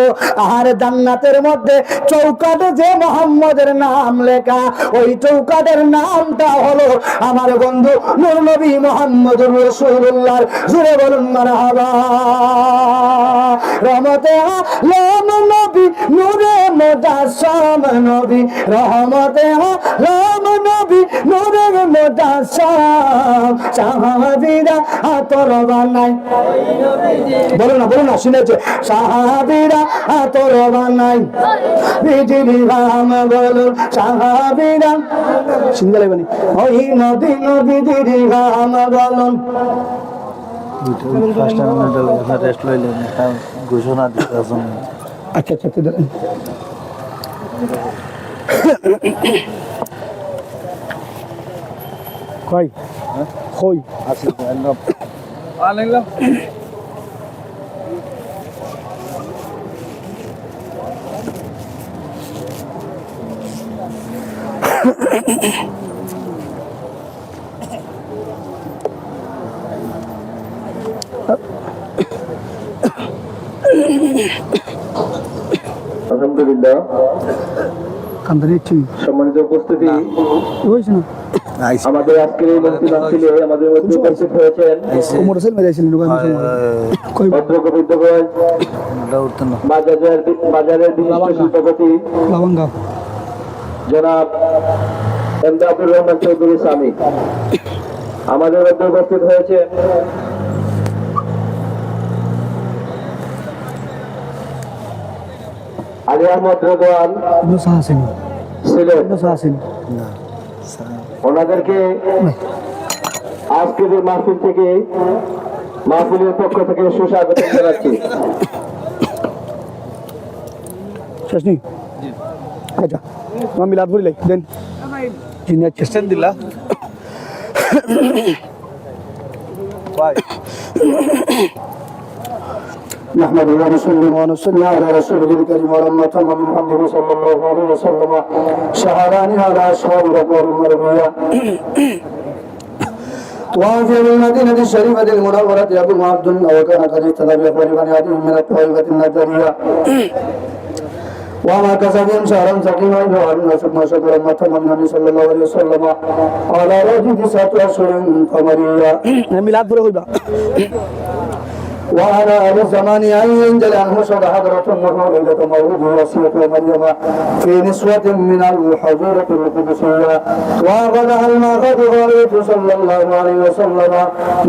আর জান্নাতের মধ্যে চৌকাঠে যে মুহাম্মদের নাম লেখা, ওই চৌকাঠের নামটা হলো আমার বন্ধু নূর নবী মুহাম্মদুর রাসূলুল্লাহর জোরে বলুন মারহাবা। রহমতে আলম নবী নূরে মুজাসসাম নবী, রহমতে আলম নবী নূরে মুজাসসাম। সাহাবীরা আতর বানাই, বলো না শুনেছে, সাহাবীরা আতর বানাই বিজিরি রাম বলুন, সাহাবীরা সিঙ্গেল বলি ওই নবী নবীজিরি রাম বলুন। ঘোষণা দিতে আচ্ছা কই কই আছে আলহামদুলিল্লাহ। সম্মানিত উপস্থিতি, আমাদের আজকের এই মন্ত্রী মাহফিলে আমাদের মধ্যে উপস্থিত হয়েছেন ভদ্রগোবিন্দগঞ্জ বাজারের বিশিষ্ট শিল্পপতি জনাব এমডি আব্দুর রহমান চৌধুরী স্বামী। আমাদের মধ্যে উপস্থিত হয়েছে আলী আহমদ রেদওয়ান ছিলেন। ওনাদেরকে আজকের এই মাহফিল থেকে, মাহফিলের পক্ষ থেকে সুস্বাগত জানাচ্ছি। আচ্ছা মিলাদ ভরিলাই দেন খ্রিস্টান দিলা نحمده ونصلي على رسوله الكريم ولما تم من حمده صلى الله عليه وسلم شهران على أشهر رقم مرمية. وفي المدينة الشريفة المنورة أبو عبد الله وكان قد اهتدى بأخبار بني آدم من الطائفة النجارية وما كسبهم شهرا سقيما وعلنا ثم شكر ما تم من النبي صلى الله عليه وسلم على رجل 9 أشهر قمرية. ميلاد بروحي وعلى أهل الزمان أن ينجل عنه شد حضرة النبوة ليلة مولده وصية مريم في نسوة من الحجورة القدسية وأخذها المأخذ غريب صلى الله عليه وسلم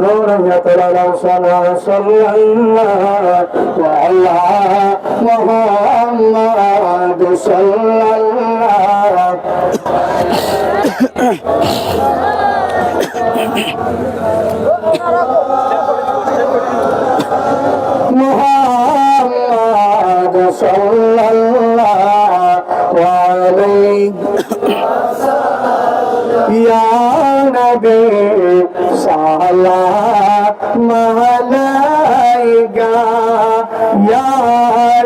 نورا يتلالى صلى الله وعلى محمد صلى الله محمد صلى الله عليه يا نبي سلام عليك يا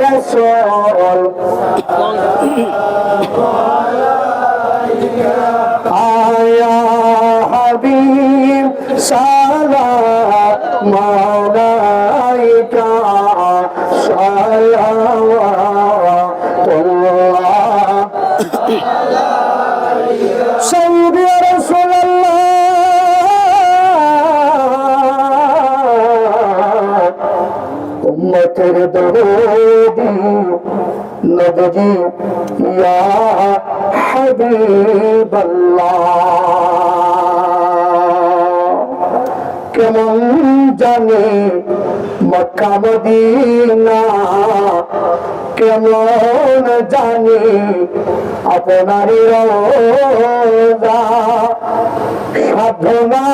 رسول يا حبيب سلام عليك صلوات الله سيدي يا رسول الله أمتر درودي نبجي يا حبيب الله কেমন জানি মক্কা মদিনা, কেমন জানি আপনারই রওজা, সাধনা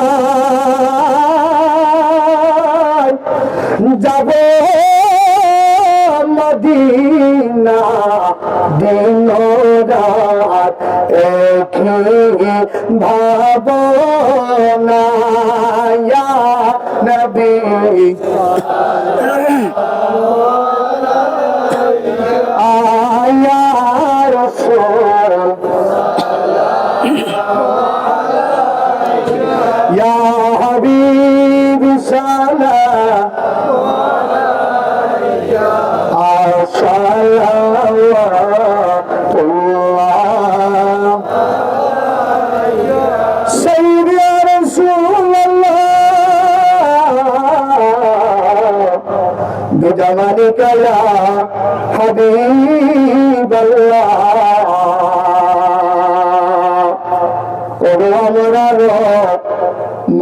যাব মদিনা দিন রাত একই ভাবনা ইয়া নবী আয়া রাসূল ইয়া হাবিব সালাম سيدي يا رسول الله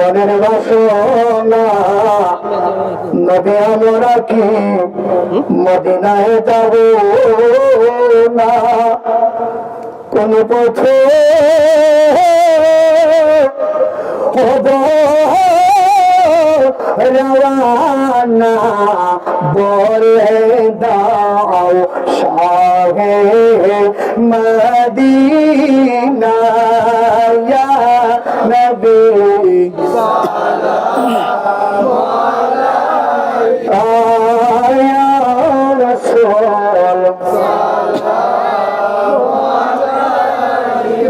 মনের বাসনা নবী আমরা কি মদিনায় যাব না কোন পথে হব রওয়ানা বলে দাও শাহে মদিনা ইয়া নবী আয়া রাসূল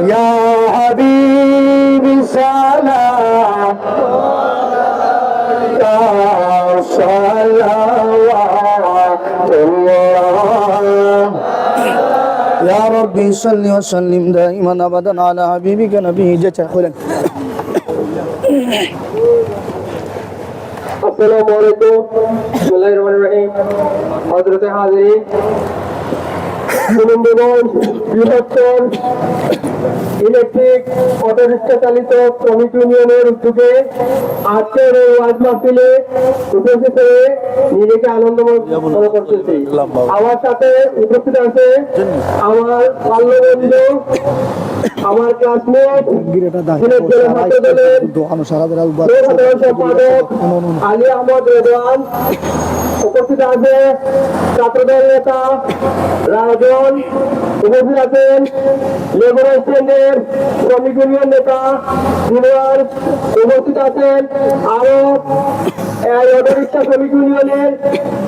ইয়া হাবিবি সালাম يا ربي صل وسلم دائما ابدا على حبيبك نبيك خيرا আসসালামু আলাইকুম বিসমিল্লাহির রহমানির রহিম হযরতে হাজিরিন সুনন্দগঞ্জ বৃহত্তর ইলেকট্রিক অটোরিক্সা চালিত শ্রমিক ইউনিয়নের উদ্যোগে আজকের এই ওয়াজ মাহফিলে উপস্থিত হয়ে নিজেকে আনন্দময় মনে করতেছি। আমার সাথে উপস্থিত আছে আমার বাল্যবন্ধু, আমার ক্লাসমেট, সিলেট জেলা ছাত্র দলের সাধারণ সম্পাদক আলী আহমদ রেদওয়ান। উপস্থিত আছে ছাত্রদল নেতা রাজন, উপস্থিত আছেন লেবার স্ট্যান্ডের শ্রমিক ইউনিয়ন নেতা সিনিয়র, উপস্থিত আছেন আরো অটোরিক্সা শ্রমিক ইউনিয়নের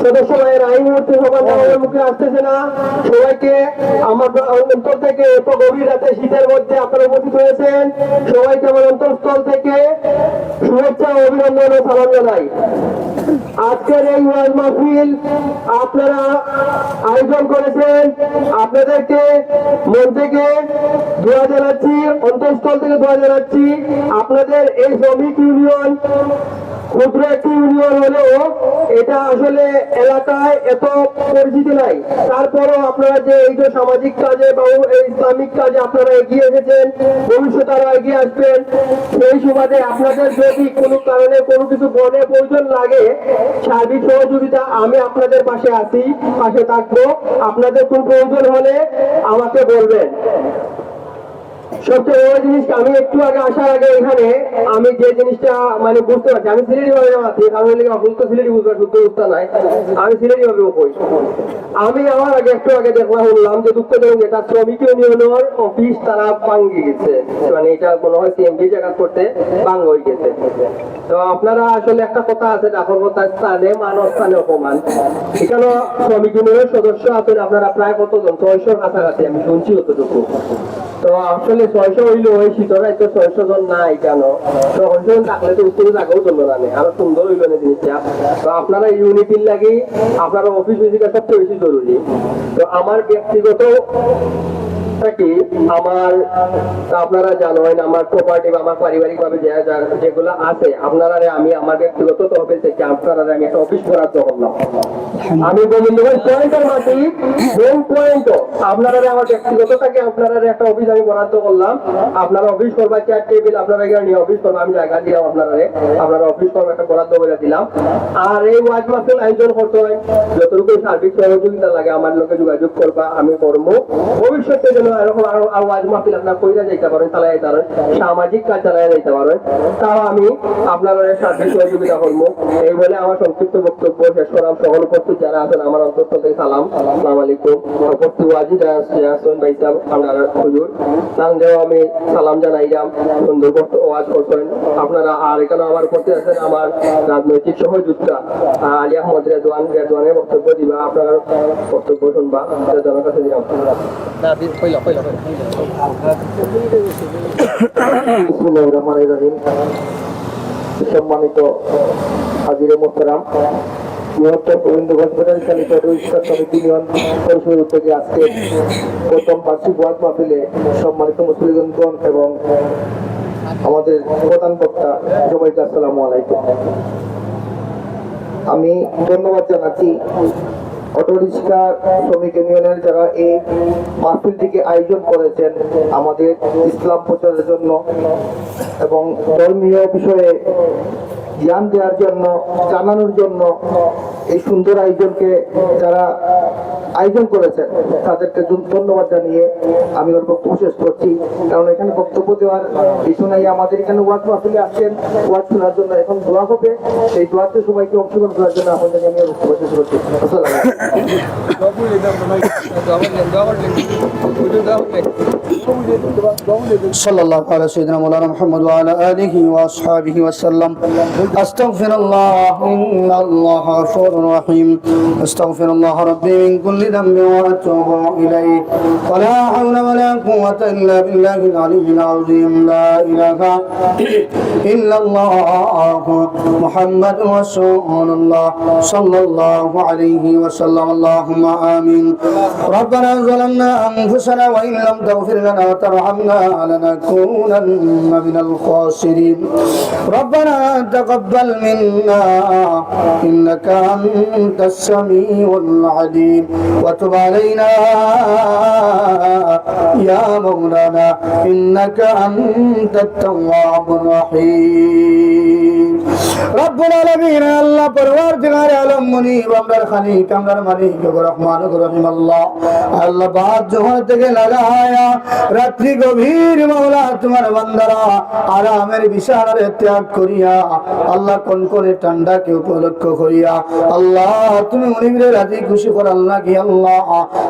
সদস্য ভাইয়েরা। এই মুহূর্তে সবার নামের মুখে আসতেছে না। সবাইকে আমার অন্তর থেকে এত গভীর রাতে শীতের মধ্যে আপনারা উপস্থিত হয়েছেন, সবাইকে আমার অন্তঃস্থল থেকে শুভেচ্ছা ও অভিনন্দন ও সালাম জানাই। আজকের এই ওয়াজ মাহফিল আপনারা আয়োজন করেছেন, আপনাদেরকে মন থেকে দোয়া জানাচ্ছি, অন্তঃস্থল থেকে দোয়া জানাচ্ছি। আপনাদের এই শ্রমিক ইউনিয়ন ক্ষুদ্র একটি ইউনিয়ন হলেও এটা আসলে এলাকায় এত পরিচিতি নাই, তারপরও আপনারা যে এই যে সামাজিক কাজে বা এই ইসলামিক কাজে আপনারা এগিয়ে এসেছেন, ভবিষ্যতে আরো এগিয়ে আসবেন। সেই সুবাদে আপনাদের যদি কোনো কারণে কোনো কিছু বনে প্রয়োজন লাগে, সার্বিক সহযোগিতা আমি আপনাদের পাশে আছি, পাশে থাকবো। আপনাদের কোনো প্রয়োজন হলে আমাকে বলবেন। সবচেয়ে বড় জিনিস, আমি একটু আগে আসার আগে এখানে আমি যে জিনিসটা মানে বুঝতে পারছি, আমি সিলেটি ভাবে আছি, আমি অসুস্থ সিলেটি বুঝবার শুদ্ধ উত্তর নাই, আমি সিলেটি ভাবে কই। আমি আমার আগে একটু আগে দেখলাম বললাম যে দুঃখজনক এটা শ্রমিক ইউনিয়নের অফিস তারা ভাঙ্গি গেছে, মানে এটা মনে হয় সিএমপি জায়গা করতে ভাঙ্গ হয়ে গেছে। তো আপনারা আসলে একটা কথা আছে, ডাকর কথা স্থানে মানব স্থানে অপমান। এখানে শ্রমিক ইউনিয়নের সদস্য আছেন আপনারা প্রায় কতজন, 600 কাছাকাছি আমি শুনছি অতটুকু। তো আসলে 600 হইলো ওই শীতরাই তো 600 জন নাই কেন, 600 জন থাকলে তো উত্তরে জায়গাও চললো না, আরো সুন্দর হইলো না জিনিসটা। তো আপনারা ইউনিটির লাগি আপনারা অফিস ভিজিটা সবচেয়ে বেশি জরুরি। তো আমার ব্যক্তিগত কি আমার আপনারা জানেন আমার প্রপার্টি বা আমার পারিবারিক ভাবে যেগুলো আছে আপনারা আমি আমার ব্যক্তিগত তহবিল থেকে আপনারা আমি একটা অফিস বরাদ্দ করলাম। আমি গোবিন্দগঞ্জ পয়েন্টের মাটি মেন পয়েন্ট আপনারা আমার ব্যক্তিগত থেকে আপনারা একটা অফিস আমি বরাদ্দ করলাম। আপনারা অফিস করবা, চেয়ার টেবিল আপনারা এখানে নিয়ে অফিস করবো, আমি জায়গা দিলাম আপনারা অফিস করবো, একটা বরাদ্দ করে দিলাম। আর এই ওয়াজ মাহফিল আয়োজন করতে হয়, যতটুকু সার্বিক সহযোগিতা লাগে আমার লোকে যোগাযোগ করবা, আমি করবো। ভবিষ্যতে যেন এরকম আরো ওয়াজ মাহফিল আপনারা কইরা যাইতে পারেন, চালাই যাইতে পারেন, সামাজিক কাজ চালাই যাইতে পারেন, তাও আমি আপনারা সার্বিক সহযোগিতা করবো। এই বলে আমার সংক্ষিপ্ত বক্তব্য শেষ করাম। সকল উপস্থিত যারা আছেন আমার অন্তঃস্থল থেকে সালাম, আসসালামু আলাইকুম। উপস্থিত ওয়াজি যারা আছেন ভাই সাহেব আপনারা হুজুর তাদেরও আমি সালাম জানাইলাম, সুন্দর ওয়াজ করছেন আপনারা। আর এখানে আমার উপস্থিত আছেন আমার রাজনৈতিক সহযোদ্ধা আলী আহমদ রেদওয়ানের বক্তব্য দিবা, আপনারা বক্তব্য শুনবা, রেদওয়ানের কাছে দিলাম। বিসমিল্লাহির রহমানির রহিম। সম্মানিত হাজিরে মোহতারাম, বৃহত্তর গোবিন্দগঞ্জ ব্যাটারি চালিত অটোরিক্সা শ্রমিক ইউনিয়ন পরিষদের উদ্যোগে আজকে প্রথম বার্ষিক ওয়াজ মাহফিলে সম্মানিত মুসলিমগণ এবং আমাদের প্রধান বক্তা সবাইকে আসসালামু আলাইকুম। আমি ধন্যবাদ জানাচ্ছি অটোরিক্সা শ্রমিক ইউনিয়নের যারা এই মাহফিলটিকে আয়োজন করেছেন আমাদের ইসলাম প্রচারের জন্য এবং ধর্মীয় বিষয়ে জ্ঞান দেওয়ার জন্য, জানানোর জন্য এই সুন্দর আয়োজনকে যারা আয়োজন করেছেন তাদেরকে ধন্যবাদ জানিয়ে আমি ওর বক্তব্য শেষ করছি। কারণ এখানে বক্তব্য দেওয়ার কিছু নাই, আমাদের এখানে ওয়াজ মাহফিলে আসছেন ওয়াজ শোনার জন্য, এখন দোয়া হবে, সেই দোয়াতে সবাইকে অংশগ্রহণ করার জন্য আপনাদের আমি বক্তব্য শেষ করছি। আসসালামু আলাইকুম। সাল্লাল্লাহু আলা সাইয়্যিদিনা মাওলানা মুহাম্মদ ওয়া আলা আলিহি ওয়া আসহাবিহি ওয়া সাল্লাম। আস্তাগফিরুল্লাহ ইন্নাল্লাহা গফুরুর রহিম। আস্তাগফিরুল্লাহ রাব্বি মিন কুল্লি যামবিন ওয়া আতুবু ইলাইহি ওয়া লা হাওলা ওয়া লা কুওয়াতা ইল্লা বিল্লাহিল আলিয়্যিল আযীম। লা ইলাহা ইল্লাল্লাহ মুহাম্মাদুর রাসূলুল্লাহ সাল্লাল্লাহু আলাইহি ওয়া সাল্লাম। আল্লাহুম্মা আমিন। রব্বানা যালামনা আনফুসানা ওয়া ইন লাম তাগফির লানা ওয়া তারহামনা লানাকুনান্না মিনাল খাসিরিন। রব্বানা তাকাব্বাল মিন্না ইন্নাকা আনতাস সামিউল আলিম ওয়া তুব আলাইনা ইয়া মাওলানা ইন্নাকা আনতাত তাওয়াবুর রহিম। রব্বুল আলামিন আল্লাহ পরওয়ারদিগার আলম মুনিব আমরার খালিক আমরার মালিক রহমানুর রহিম আল্লাহ আল্লাহ বাদ জোহর থেকে লাগায়া রাত্রি গভীর মাওলা তোমার বান্দারা আরামের বিছানারে ত্যাগ করিয়া আল্লাহ কোন করে ঠান্ডাকে উপলক্ষ করিয়া আল্লাহ তুমি মুনিবরে রাজি খুশি করার লাগি আল্লাহ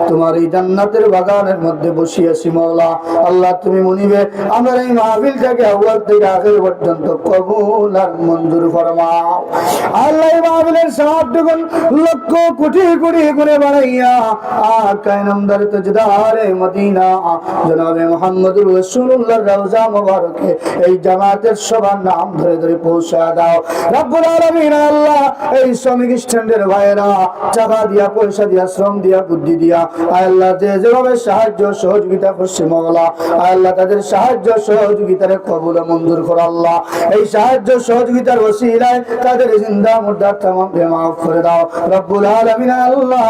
তোমার এই জান্নাতের বাগানের মধ্যে বসিয়াছি মাওলা আল্লাহ তুমি মুনিবে আমার এই মাহফিলটাকে আউয়াল থেকে আখির পর্যন্ত কবুল আর মঞ্জুর ফরমাও আল্লাহ। এই মাহফিলের সওয়াবটুকুন লক্ষ কোটি কোটি করে বাড়াইয়া আকা নামদার তাজদারে মদিনা জনাবে মুহাম্মদুর রাসূলুল্লাহর রওজা মুবারকে এই জামাতের সবার নাম ধরে ধরে পৌঁছা দাও রব্বুল আলামিন। আল্লাহ এই শ্রমিক স্ট্যান্ডের ভাইরা টাকা দিয়া, পয়সা দিয়া, শ্রম দিয়া, বুদ্ধি দিয়া আল্লাহ যে যেভাবে সাহায্য সহযোগিতা করছে মাওলা আল্লাহ তাদের সাহায্য সহযোগিতারে কবুল মঞ্জুর করো আল্লাহ। এই সাহায্য সহযোগিতার ওসিলায় তাদের জিন্দা মুর্দা তামাম মাফ করে দাও রব্বুল আলামিন। আল্লাহ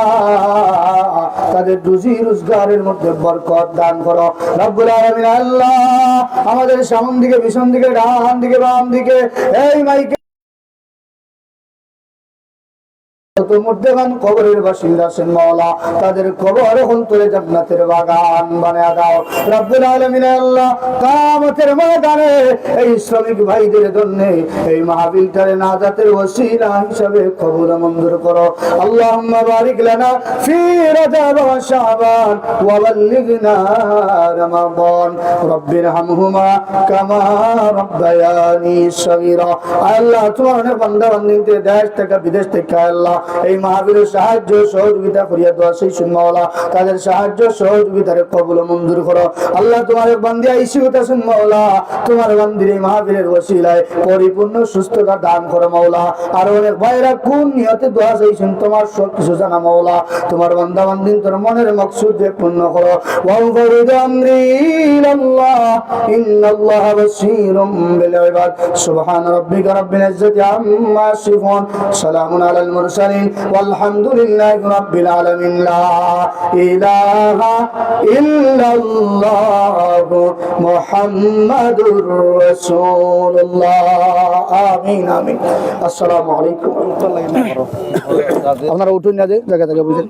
তাদের রুজি রোজগারের মধ্যে বরকত দান করো রব্বুল আলামিন। আল্লাহ আমাদের সামন দিকে, পিছন দিকে, ডান দিকে, বাম দিকে এই মাইকে মুর্দেগান কবরের বাসিন্দা আছেন মাওলা তাদের কবর অন্তরে জান্নাতের বাগান বানায়া দাও রব্বুল আলামিন। আল্লাহ কিয়ামতের ময়দানে এই শ্রমিক ভাইদের জন্য এই মাহফিলটারে নাজাতের ওসিলা হিসাবে কবুল মঞ্জুর করো। আল্লাহুম্মা বারিক লানা ফি রজব ওয়া শাবান ওয়া বাল্লিগনা রমাদান রব্বিরহামহুমা কামা রব্বায়ানি সগীরা। আল্লাহ তোমার অনেক বান্দা বান্দিদের দেশ থেকে বিদেশ থেকে আল্লাহ এই মাহফিলের সাহায্য সহযোগিতা করিয়া দোয়া সেই শুন মাওলা তাদের সাহায্য সহযোগিতার কবুল মঞ্জুর করো আল্লাহ। তোমার বান্দি আইসিউতে শুন মাওলা তোমার বান্দির এই মাহফিলের ওসিলায় পরিপূর্ণ সুস্থতা দান করো মাওলা। আর অনেক ভাইরা কোন নিয়তে দোয়া চাইছেন তোমার সব কিছু জানা মাওলা তোমার বান্দা বান্দিন তোর মনের মকসুদ পূর্ণ করো। ওয়াফরিদ আমরি ইলাল্লাহ ইন্নাল্লাহা বাসীরুম বিল ইবাদ। সুবহান রাব্বিকা রাব্বিল ইজ্জাতি আম্মা ইয়াসিফুন সালামুন আলাল মুরসালিন walhamdulillahi rabbil alamin. La ilaha illallah muhammadur rasulullah. Amin amin. Assalamu alaikum. আপনারা উঠুন না যে জায়গা থেকে বুঝেন।